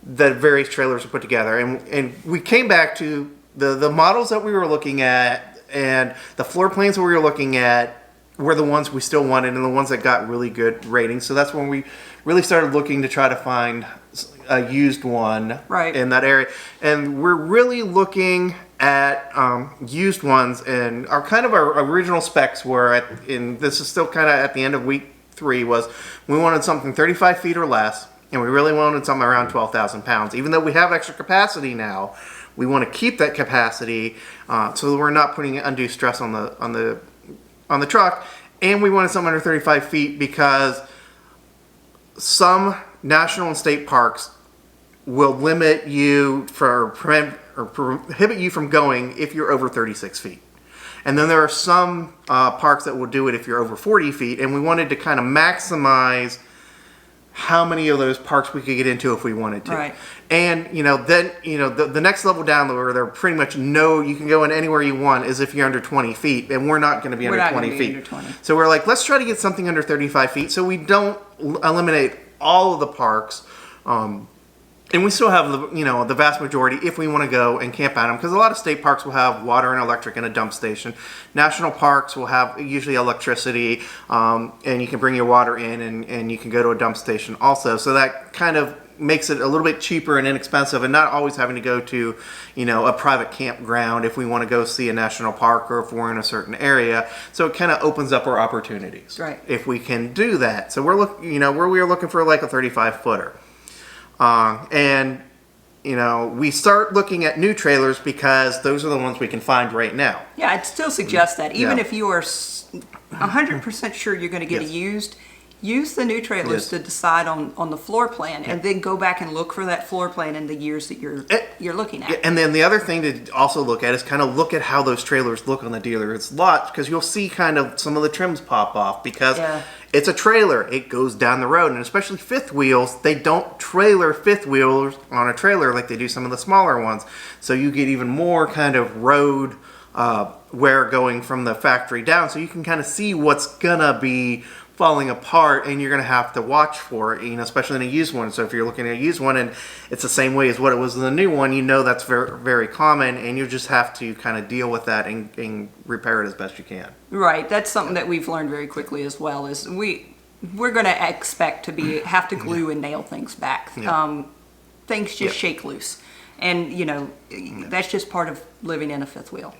the various trailers are put together. And we came back to the models that we were looking at and the floor plans that we were looking at were the ones we still wanted and the ones that got really good ratings. So that's when we really started looking to try to find a used one in that area. And we're really looking at used ones, and our original specs were and this is still kind of at the end of week 3, was we wanted something 35 feet or less, and we really wanted something around 12,000 pounds. Even though we have extra capacity now, we want to keep that capacity so that we're not putting undue stress on the truck, and we wanted something under 35 feet because some national and state parks will limit you prohibit you from going if you're over 36 feet. And then there are some parks that will do it if you're over 40 feet, and we wanted to kind of maximize how many of those parks we could get into if we wanted to.
Right.
And, then, the next level down where they're pretty much you can go in anywhere you want is if you're under 20 feet, and we're not going to be under 20 feet.
Under 20.
So we're like, let's try to get something under 35 feet so we don't eliminate all of the parks. And we still have the vast majority if we want to go and camp at them, because a lot of state parks will have water and electric and a dump station. National parks will have usually electricity, and you can bring your water in and you can go to a dump station also. So that kind of makes it a little bit cheaper and inexpensive, and not always having to go to a private campground if we want to go see a national park or if we're in a certain area. So it kind of opens up our opportunities if we can do that. So we're we were looking for like a 35 footer. And we start looking at new trailers because those are the ones we can find right now.
Yeah, I'd still suggest that. Even if you are 100% sure you're going to get a used, use the new trailers to decide on the floor plan, and then go back and look for that floor plan in the years that you're looking at.
And then the other thing to also look at is kind of look at how those trailers look on the dealer's lot, because you'll see kind of some of the trims pop off because it's a trailer. It goes down the road, and especially fifth wheels, they don't trailer fifth wheels on a trailer like they do some of the smaller ones. So you get even more kind of road wear going from the factory down, so you can kind of see what's gonna be falling apart, and you're going to have to watch for it, especially in a used one. So if you're looking at a used one and it's the same way as what it was in the new one, that's very, very common, and you just have to kind of deal with that and repair it as best you can.
Right. That's something that we've learned very quickly as well, is we're going to expect to have to glue and nail things back. Things just shake loose, and that's just part of living in a fifth wheel.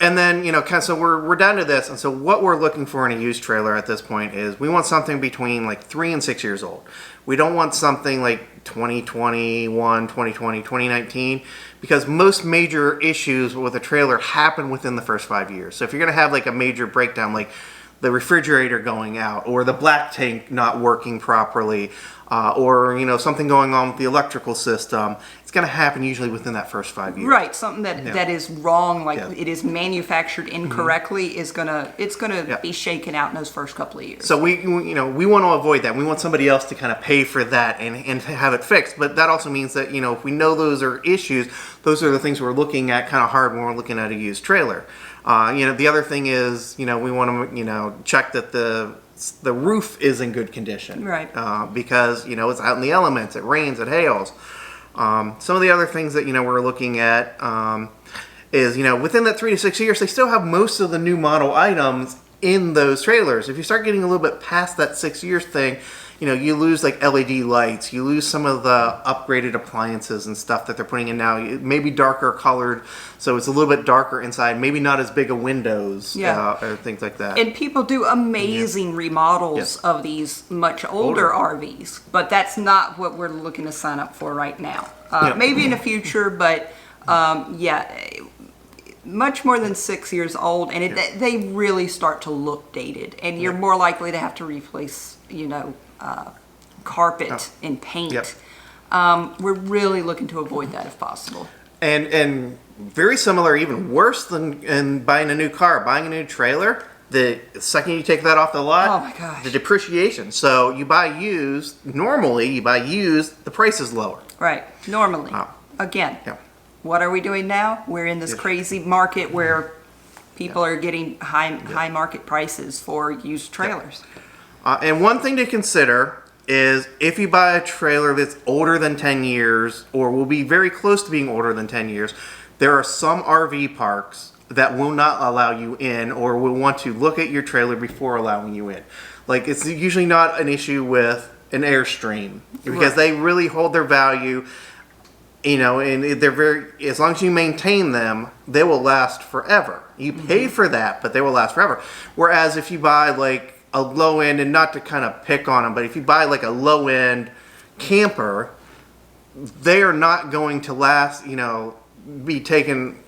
And then, so we're down to this. And so what we're looking for in a used trailer at this point is we want something between like 3 and 6 years old. We don't want something like 2021, 2020, 2019, because most major issues with a trailer happen within the first 5 years. So if you're going to have like a major breakdown, like the refrigerator going out or the black tank not working properly, or something going on with the electrical system, it's going to happen usually within that first 5 years.
Right, something that is wrong, like it is manufactured incorrectly, it's gonna be shaken out in those first couple of years.
So we want to avoid that. We want somebody else to kind of pay for that and have it fixed. But that also means that if we know those are issues, those are the things we're looking at kind of hard when we're looking at a used trailer. The other thing is we want to check that the roof is in good condition,
right?
Because it's out in the elements, it rains, it hails. Some of the other things that we're looking at is within that 3 to 6 years, they still have most of the new model items in those trailers. If you start getting a little bit past that 6 years thing, you lose like LED lights, you lose some of the upgraded appliances and stuff that they're putting in now. It may be darker colored, so it's a little bit darker inside, maybe not as big of windows, or things like that.
And people do amazing remodels of these much older RVs, but that's not what we're looking to sign up for right now. Maybe in the future, but much more than 6 years old, and they really start to look dated, and you're more likely to have to replace, carpet and paint. We're really looking to avoid that if possible.
And very similar, even worse than in buying a new car, buying a new trailer. The second you take that off the lot,
oh my gosh,
the depreciation. So you buy used, normally you buy used, the price is lower.
Right, normally. Again, what are we doing now? We're in this crazy market where people are getting high market prices for used trailers.
And one thing to consider is if you buy a trailer that's older than 10 years or will be very close to being older than 10 years, there are some RV parks that will not allow you in or will want to look at your trailer before allowing you in. Like, it's usually not an issue with an Airstream because they really hold their value, and they're very, as long as you maintain them, they will last forever. You pay for that, but they will last forever. Whereas if you buy like a low end, and not to kind of pick on them, but if you buy like a low end camper, they are not going to last, be taken,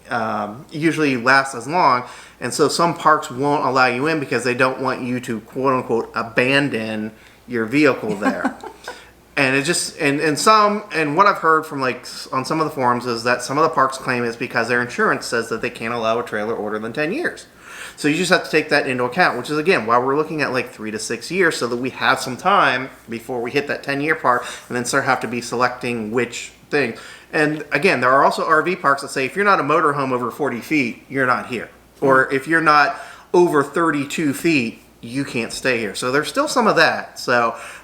usually last as long, and so some parks won't allow you in because they don't want you to quote unquote abandon your vehicle there. And it just and what I've heard from like on some of the forums is that some of the parks claim it's because their insurance says that they can't allow a trailer older than 10 years. So you just have to take that into account, which is again why we're looking at like 3 to 6 years, so that we have some time before we hit that 10-year part, and then have to be selecting which thing. And again, there are also RV parks that say if you're not a motorhome over 40 feet, you're not here. Or if you're not over 32 feet, you can't stay here. So there's still some of that.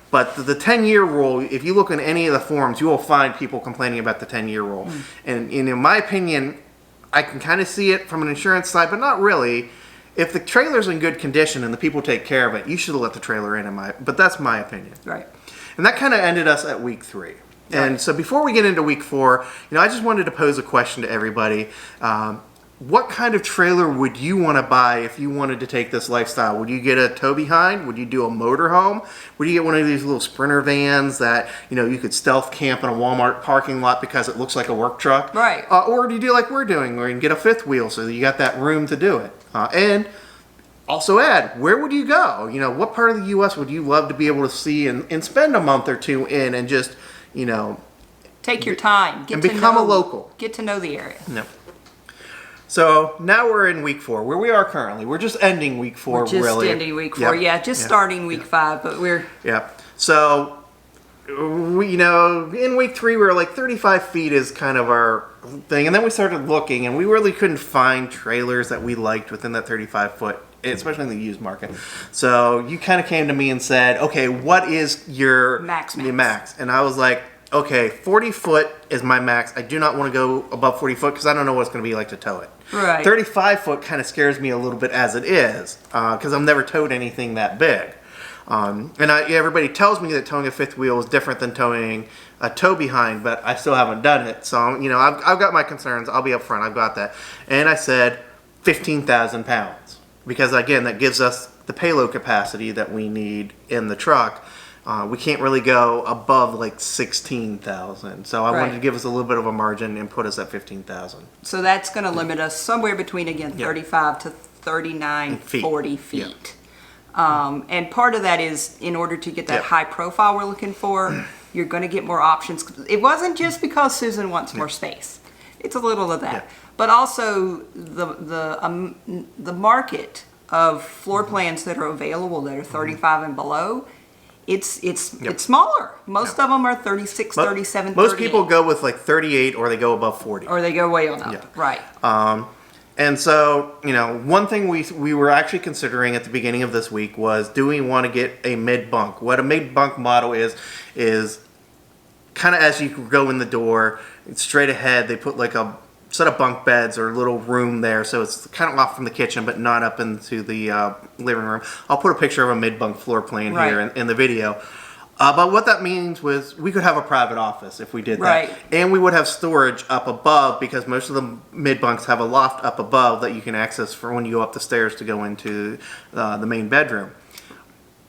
But the 10-year rule, if you look in any of the forums, you will find people complaining about the 10-year rule. And in my opinion, I can kind of see it from an insurance side, but not really. If the trailer's in good condition and the people take care of it, you should let the trailer in but that's my opinion.
Right.
And that kind of ended us at week 3. And so before we get into week 4, I just wanted to pose a question to everybody. What kind of trailer would you want to buy if you wanted to take this lifestyle? Would you get a tow behind? Would you do a motorhome? Would you get one of these little Sprinter vans that, you could stealth camp in a Walmart parking lot because it looks like a work truck?
Right.
Or do you do like we're doing, where you can get a 5th wheel so that you got that room to do it? And also add, where would you go? What part of the U.S. would you love to be able to see and spend a month or two in and just,
take your time.
Become a local.
Get to know the area.
No. So now we're in week 4, where we are currently. We're just ending week 4, really.
We're just ending week 4, starting week 5, but we're...
Yeah. So, in week 3, we were like 35 feet is kind of our thing. And then we started looking, and we really couldn't find trailers that we liked within that 35 foot, especially in the used market. So you kind of came to me and said, okay, what is your
max?
And I was like, okay, 40 foot is my max. I do not want to go above 40 foot because I don't know what it's going to be like to tow it.
Right.
35 foot kind of scares me a little bit as it is because I've never towed anything that big. Everybody tells me that towing a 5th wheel is different than towing a tow behind, but I still haven't done it. So, I've got my concerns. I'll be up front. I've got that. And I said 15,000 pounds because, again, that gives us the payload capacity that we need in the truck. We can't really go above like 16,000. So I wanted to give us a little bit of a margin and put us at 15,000.
So that's going to limit us somewhere between, again, 35 to 39, 40 feet. And part of that is in order to get that high profile we're looking for, you're going to get more options. It wasn't just because Susan wants more space. It's a little of that. But also the market of floor plans that are available that are 35 and below, it's smaller. Most of them are 36, 37,
most
38.
people go with like 38 or they go above 40.
Or they go way on up. Right.
And so, one thing we were actually considering at the beginning of this week was, do we want to get a mid-bunk? What a mid-bunk model is kind of as you go in the door, straight ahead, they put like a set of bunk beds or a little room there, so it's kind of off from the kitchen but not up into the living room. I'll put a picture of a mid-bunk floor plan here in the video. But what that means was we could have a private office if we did that.
Right.
And we would have storage up above because most of the mid-bunks have a loft up above that you can access for when you go up the stairs to go into the main bedroom.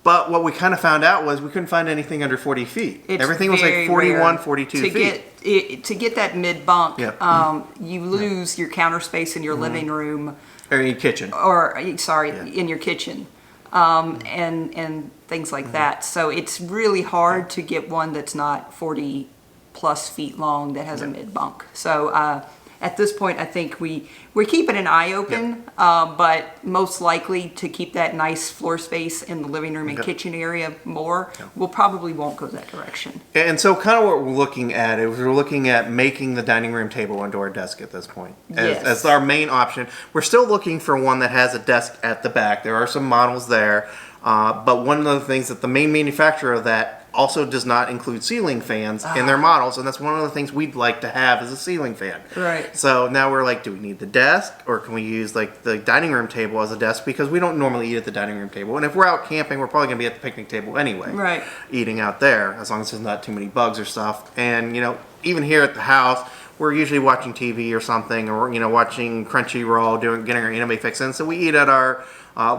But what we kind of found out was we couldn't find anything under 40 feet. Everything was like 41, 42 feet.
to get that mid bunk,
Yeah.
you lose your counter space in your living room,
Or in your kitchen.
or in your kitchen, and things like that. So it's really hard to get one that's not 40 plus feet long that has a mid bunk. So at this point, I think we're keeping an eye open, but most likely to keep that nice floor space in the living room and kitchen area more, we'll probably won't go that direction.
And so kind of what we're looking at is we're looking at making the dining room table into our desk at this point as our main option. We're still looking for one that has a desk at the back. There are some models there, but one of the things that the main manufacturer of that also does not include ceiling fans in their models, and that's one of the things we'd like to have is a ceiling fan.
Right.
So now we're like, do we need the desk, or can we use like the dining room table as a desk, because we don't normally eat at the dining room table, and if we're out camping, we're probably gonna be at the picnic table anyway.
Right.
Eating out there, as long as there's not too many bugs or stuff. And even here at the house, we're usually watching TV or something, or watching Crunchyroll, getting our anime fix in. So we eat at our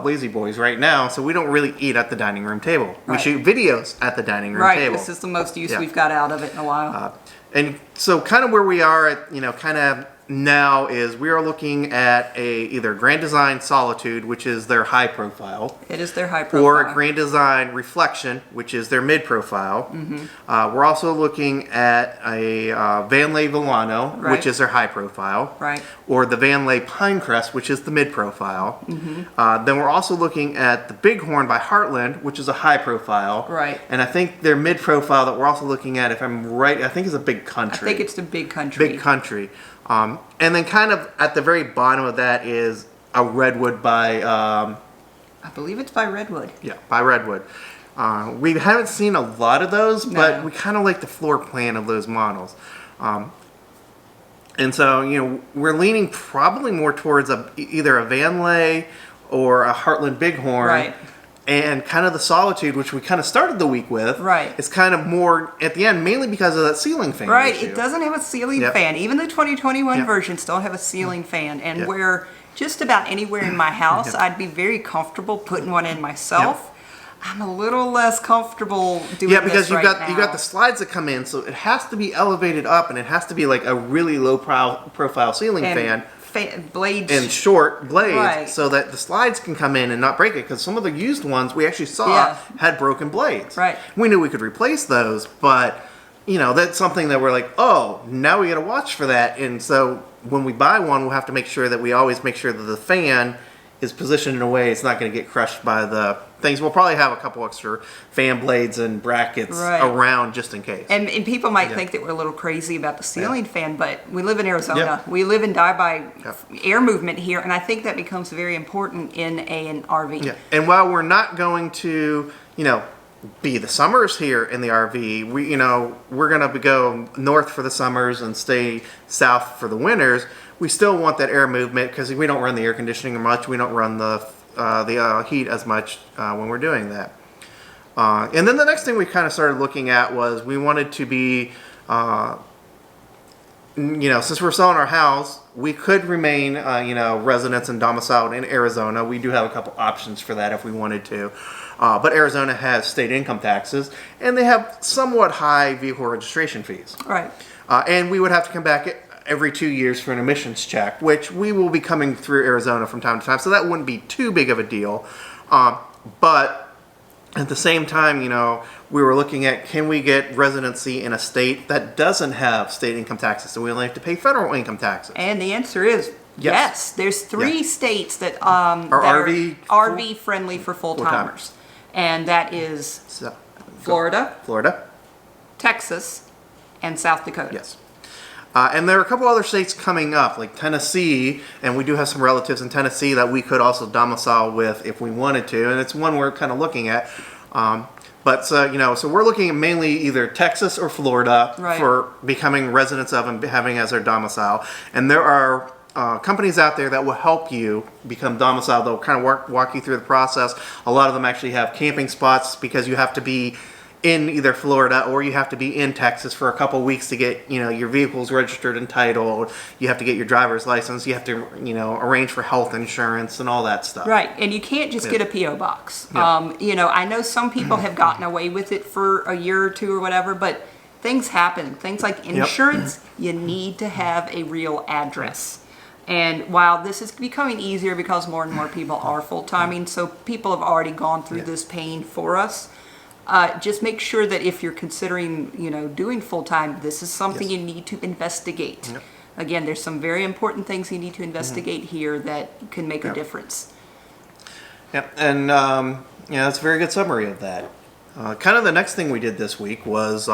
Lazy Boys right now, so we don't really eat at the dining room table.
Right.
We shoot videos at the dining room table.
Right, this is the most use we've got out of it in a while.
And so kind of where we are at, kind of now is we are looking at either Grand Design Solitude, which is their high profile.
It is their high profile.
Or a Grand Design Reflection, which is their mid profile. We're also looking at a Vanlay Villano, which is their high profile.
Right.
Or the Vanlay Pinecrest, which is the mid profile. Then we're also looking at the Bighorn by Heartland, which is a high profile.
Right.
And I think their mid profile that we're also looking at, if I'm right, I think is a Big Country.
I think it's the Big Country.
Big Country. And then kind of at the very bottom of that is a Redwood by...
I believe it's by Redwood.
Yeah, by Redwood. We haven't seen a lot of those, but we kind of like the floor plan of those models. And so, we're leaning probably more towards either a Vanlay or a Heartland Bighorn.
Right.
And kind of the Solitude, which we kind of started the week with,
Right.
It's kind of more at the end, mainly because of that ceiling fan
Right,
issue.
it doesn't have a ceiling fan. Even the 2021 versions don't have a ceiling fan. And where just about anywhere in my house, I'd be very comfortable putting one in myself. I'm a little less comfortable doing
because
this
you
right
got the slides that come in, so it has to be elevated up, and it has to be like a really low profile ceiling fan.
Blades
and short blades,
right.
so that the slides can come in and not break it, because some of the used ones we actually saw had broken blades.
Right.
We knew we could replace those, but that's something that we're like, oh, now we got to watch for that. And so when we buy one, we'll have to make sure that we always make sure that the fan is positioned in a way it's not going to get crushed by the things. We'll probably have a couple extra fan blades and brackets around just in case.
And people might think that we're a little crazy about the ceiling fan, but we live in Arizona. We live and die by air movement here, and I think that becomes very important in an RV.
Yeah. And while we're not going to, be the summers here in the RV, we're going to go north for the summers and stay south for the winters. We still want that air movement because we don't run the air conditioning much. We don't run the heat as much when we're doing that. And then the next thing we kind of started looking at was we wanted to be, since we're selling our house, we could remain, residents and domiciled in Arizona. We do have a couple options for that if we wanted to. But Arizona has state income taxes, and they have somewhat high vehicle registration fees.
Right.
And we would have to come back every 2 years for an emissions check, which we will be coming through Arizona from time to time, so that wouldn't be too big of a deal. But at the same time, we were looking at, can we get residency in a state that doesn't have state income taxes, so we only have to pay federal income taxes?
And the answer is yes. There's 3 states that
are
RV friendly for full-timers. And that is Florida, Texas, and South Dakota.
Yes. And there are a couple other states coming up, like Tennessee, and we do have some relatives in Tennessee that we could also domicile with if we wanted to, and it's one we're kind of looking at. So we're looking at mainly either Texas or Florida for becoming residents of and having as our domicile. And there are companies out there that will help you become domiciled. They'll kind of walk you through the process. A lot of them actually have camping spots because you have to be in either Florida or you have to be in Texas for a couple weeks to get your vehicles registered and titled. You have to get your driver's license. You have to arrange for health insurance and all that stuff.
Right, and you can't just get a P.O. box. I know some people have gotten away with it for a year or two or whatever, but things happen. Things like insurance, you need to have a real address. And while this is becoming easier because more and more people are full-timing, so people have already gone through this pain for us. Just make sure that if you're considering, doing full-time, this is something you need to investigate. Again, there's some very important things you need to investigate here that can make a difference.
Yep, and that's a very good summary of that. Kind of the next thing we did this week was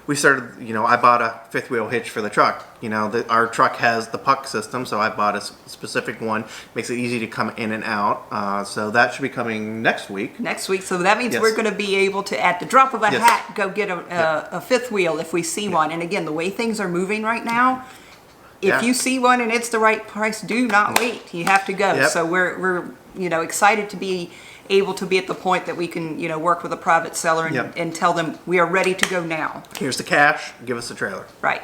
we started, I bought a fifth wheel hitch for the truck. Our truck has the puck system, so I bought a specific one. Makes it easy to come in and out. So that should be coming next week.
Next week. So that means we're going to be able to, at the drop of a hat, go get a fifth wheel if we see one. And again, the way things are moving right now, if you see one and it's the right price, do not wait. You have to go. So we're excited to be able to be at the point that we can, work with a private seller and tell them we are ready to go now.
Here's the cash, give us the trailer.
Right.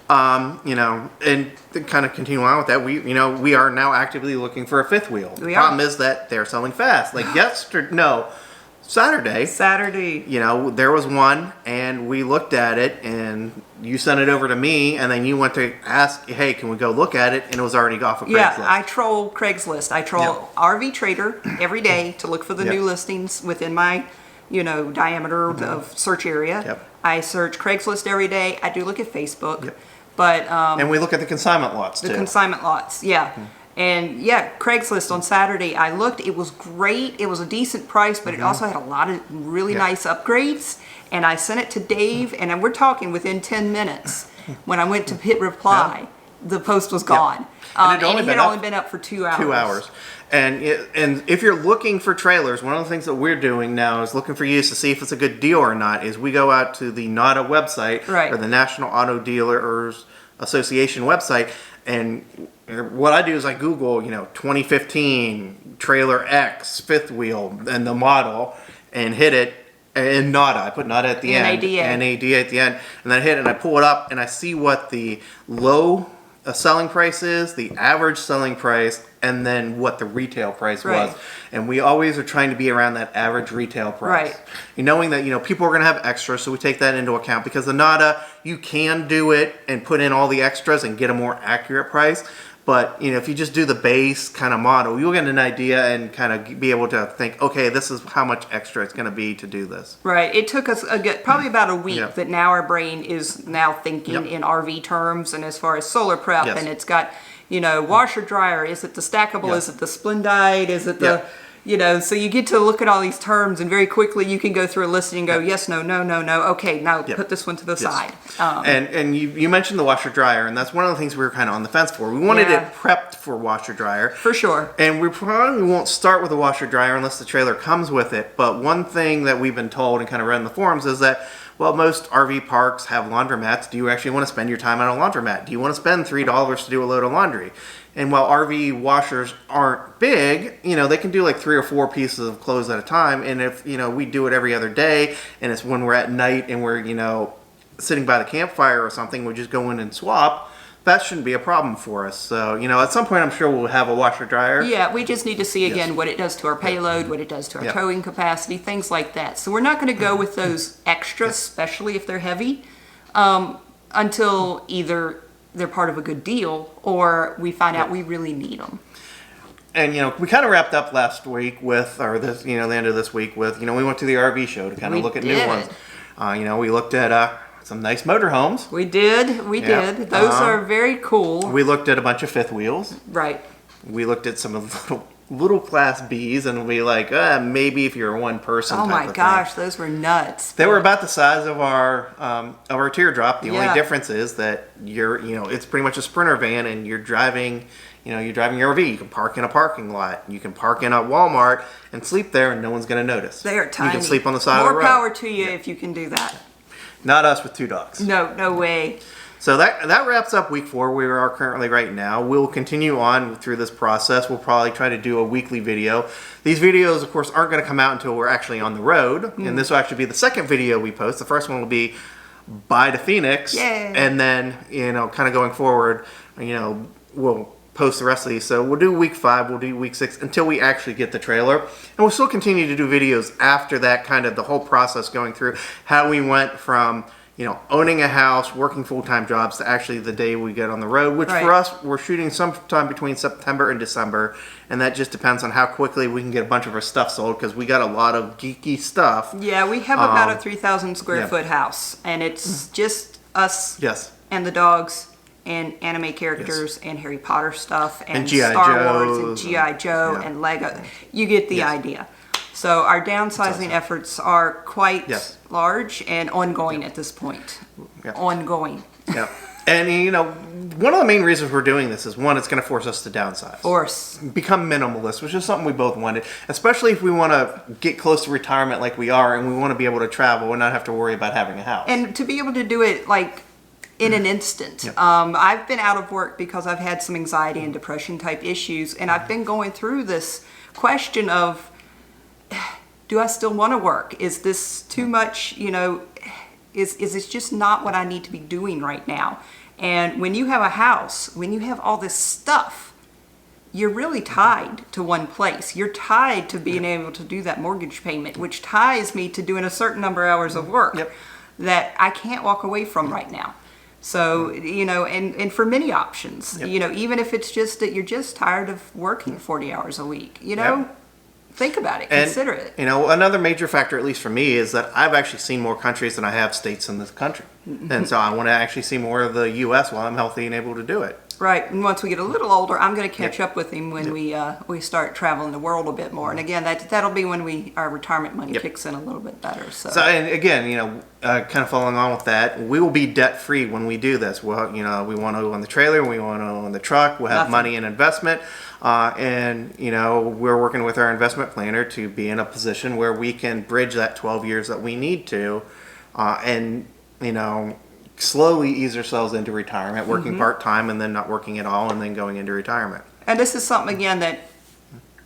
And to kind of continue on with that, we are now actively looking for a fifth wheel. The problem is that they're selling fast. Like Saturday, there was one, and we looked at it, and you sent it over to me, and then you went to ask, hey, can we go look at it? And it was already off of Craigslist.
Yeah, I troll Craigslist. I troll RV Trader every day to look for the new listings within my, diameter of search area. I search Craigslist every day. I do look at Facebook. But
and we look at the consignment lots, too.
The consignment lots, And Craigslist on Saturday, I looked, it was great. It was a decent price, but it also had a lot of really nice upgrades. And I sent it to Dave, and we're talking within 10 minutes. When I went to hit reply, the post was gone. And it had only been up for 2 hours.
2 hours. And if you're looking for trailers, one of the things that we're doing now is looking for use to see if it's a good deal or not, is we go out to the NADA website, or the National Auto Dealers Association website, and what I do is I Google, 2015 trailer X fifth wheel and the model, and hit it, and NADA. I put NADA at the end. NADA at the end. And then I hit it, and I pull it up, and I see what the low selling price is, the average selling price, and then what the retail price was. And we always are trying to be around that average retail price. Knowing that, people are going to have extras, so we take that into account, because the NADA, you can do it and put in all the extras and get a more accurate price. But, if you just do the base kind of model, you'll get an idea and kind of be able to think, okay, this is how much extra it's going to be to do this. Right.
It took us probably about a week that now our brain is now thinking in RV terms, and as far as solar prep, and it's got, washer dryer. Is it the stackable? Is it the Splendide? Is it the... so you get to look at all these terms, and very quickly you can go through a listing and go, yes, no, no, no, no. Okay, now put this one to the side.
And you mentioned the washer dryer, and that's one of the things we were kind of on the fence for. We wanted it prepped for washer dryer.
For sure.
And we probably won't start with a washer dryer unless the trailer comes with it. But one thing that we've been told and kind of read in the forums is that, well, most RV parks have laundromats. Do you actually want to spend your time on a laundromat? Do you want to spend $3 to do a load of laundry? And while RV washers aren't big, they can do like 3 or 4 pieces of clothes at a time. And if, we do it every other day, and it's when we're at night and we're, sitting by the campfire or something, we just go in and swap, that shouldn't be a problem for us. So, at some point I'm sure we'll have a washer dryer.
Yeah, we just need to see again what it does to our payload, what it does to our towing capacity, things like that. So we're not going to go with those extras, especially if they're heavy, until either they're part of a good deal or we find out we really need them.
And, we kind of wrapped up last week with, or this, the end of this week with, we went to the RV show to kind of look at new ones. We looked at some nice motorhomes.
We did. Those are very cool.
We looked at a bunch of fifth wheels.
Right.
We looked at some of the little class Bs, and we maybe if you're one person.
Oh my gosh, those were nuts.
They were about the size of our teardrop. The only difference is that it's pretty much a Sprinter van, and you're driving your RV. You can park in a parking lot. You can park in a Walmart and sleep there, and no one's going to notice.
They are tiny.
You can sleep on the side of the road.
More power to you if you can do that.
Not us with 2 dogs.
No way.
So that wraps up week 4. We are currently right now. We'll continue on through this process. We'll probably try to do a weekly video. These videos, of course, aren't going to come out until we're actually on the road. And this will actually be the second video we post. The first one will be bye to Phoenix.
Yay.
And then, kind of going forward, we'll post the rest of these. So we'll do week 5, we'll do week 6 until we actually get the trailer. And we'll still continue to do videos after that, kind of the whole process going through how we went from owning a house, working full-time jobs to actually the day we get on the road, which
Right.
for us, we're shooting sometime between September and December, and that just depends on how quickly we can get a bunch of our stuff sold, because we got a lot of geeky stuff.
Yeah, we have about a 3,000 square
yeah.
foot house, and it's just us
Yes.
and the dogs and anime characters and Harry Potter stuff and
G.I.
Star Wars and
Joes
G.I. Joe
yeah.
and Lego. You get the
Yes.
idea. So our downsizing
awesome.
efforts are quite
Yes.
large and ongoing at this point.
Yeah.
Ongoing.
Yeah. And, one of the main reasons we're doing this is, one, it's going to force us to downsize.
Force.
Become minimalist, which is something we both wanted, especially if we want to get close to retirement like we are, and we want to be able to travel and not have to worry about having a house.
And to be able to do it like in an instant.
Yep.
I've been out of work because I've had some anxiety and depression type issues, and I've been going through this question of, do I still want to work? Is this too much, is this just not what I need to be doing right now? And when you have a house, when you have all this stuff, you're really tied to one place. You're tied to being able to do that mortgage payment, which ties me to doing a certain number of hours of work
Yep.
that I can't walk away from right now. So, and for many options,
Yep.
even if it's just that you're just tired of working 40 hours a week,
Yep.
think about it,
And,
consider it.
Another major factor, at least for me, is that I've actually seen more countries than I have states in this country. And so I want to actually see more of the U.S. while I'm healthy and able to do it.
Right, and once we get a little older, I'm going to catch up with him when we start traveling the world a bit more. And again, that'll be when our retirement money
Yep.
kicks in a little bit better. So,
And again, kind of following on with that, we will be debt free when we do this. We'll, we want to own the trailer, we want to own the truck, we'll have
Nothing.
money in investment, and we're working with our investment planner to be in a position where we can bridge that 12 years that we need to, and slowly ease ourselves into retirement, working part time and then not working at all, and then going into retirement.
and this is something again that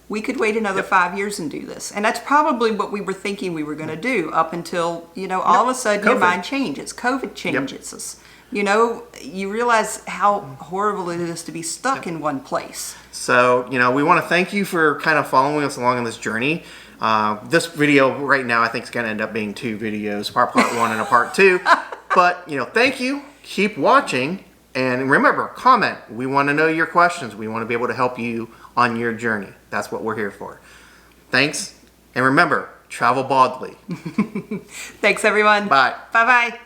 we could wait another 5 years and do this, and that's probably what we were thinking we were going to do up until all of a sudden your
COVID.
mind changes. COVID changes us. You realize how horrible it is to be stuck in one place.
So, we want to thank you for kind of following us along on this journey. This video right now, I think, is going to end up being 2 videos, part 1 and a part 2. But, thank you. Keep watching. And remember, comment. We want to know your questions. We want to be able to help you on your journey. That's what we're here for. Thanks. And remember, travel boldly.
Thanks, everyone.
Bye.
Bye-bye.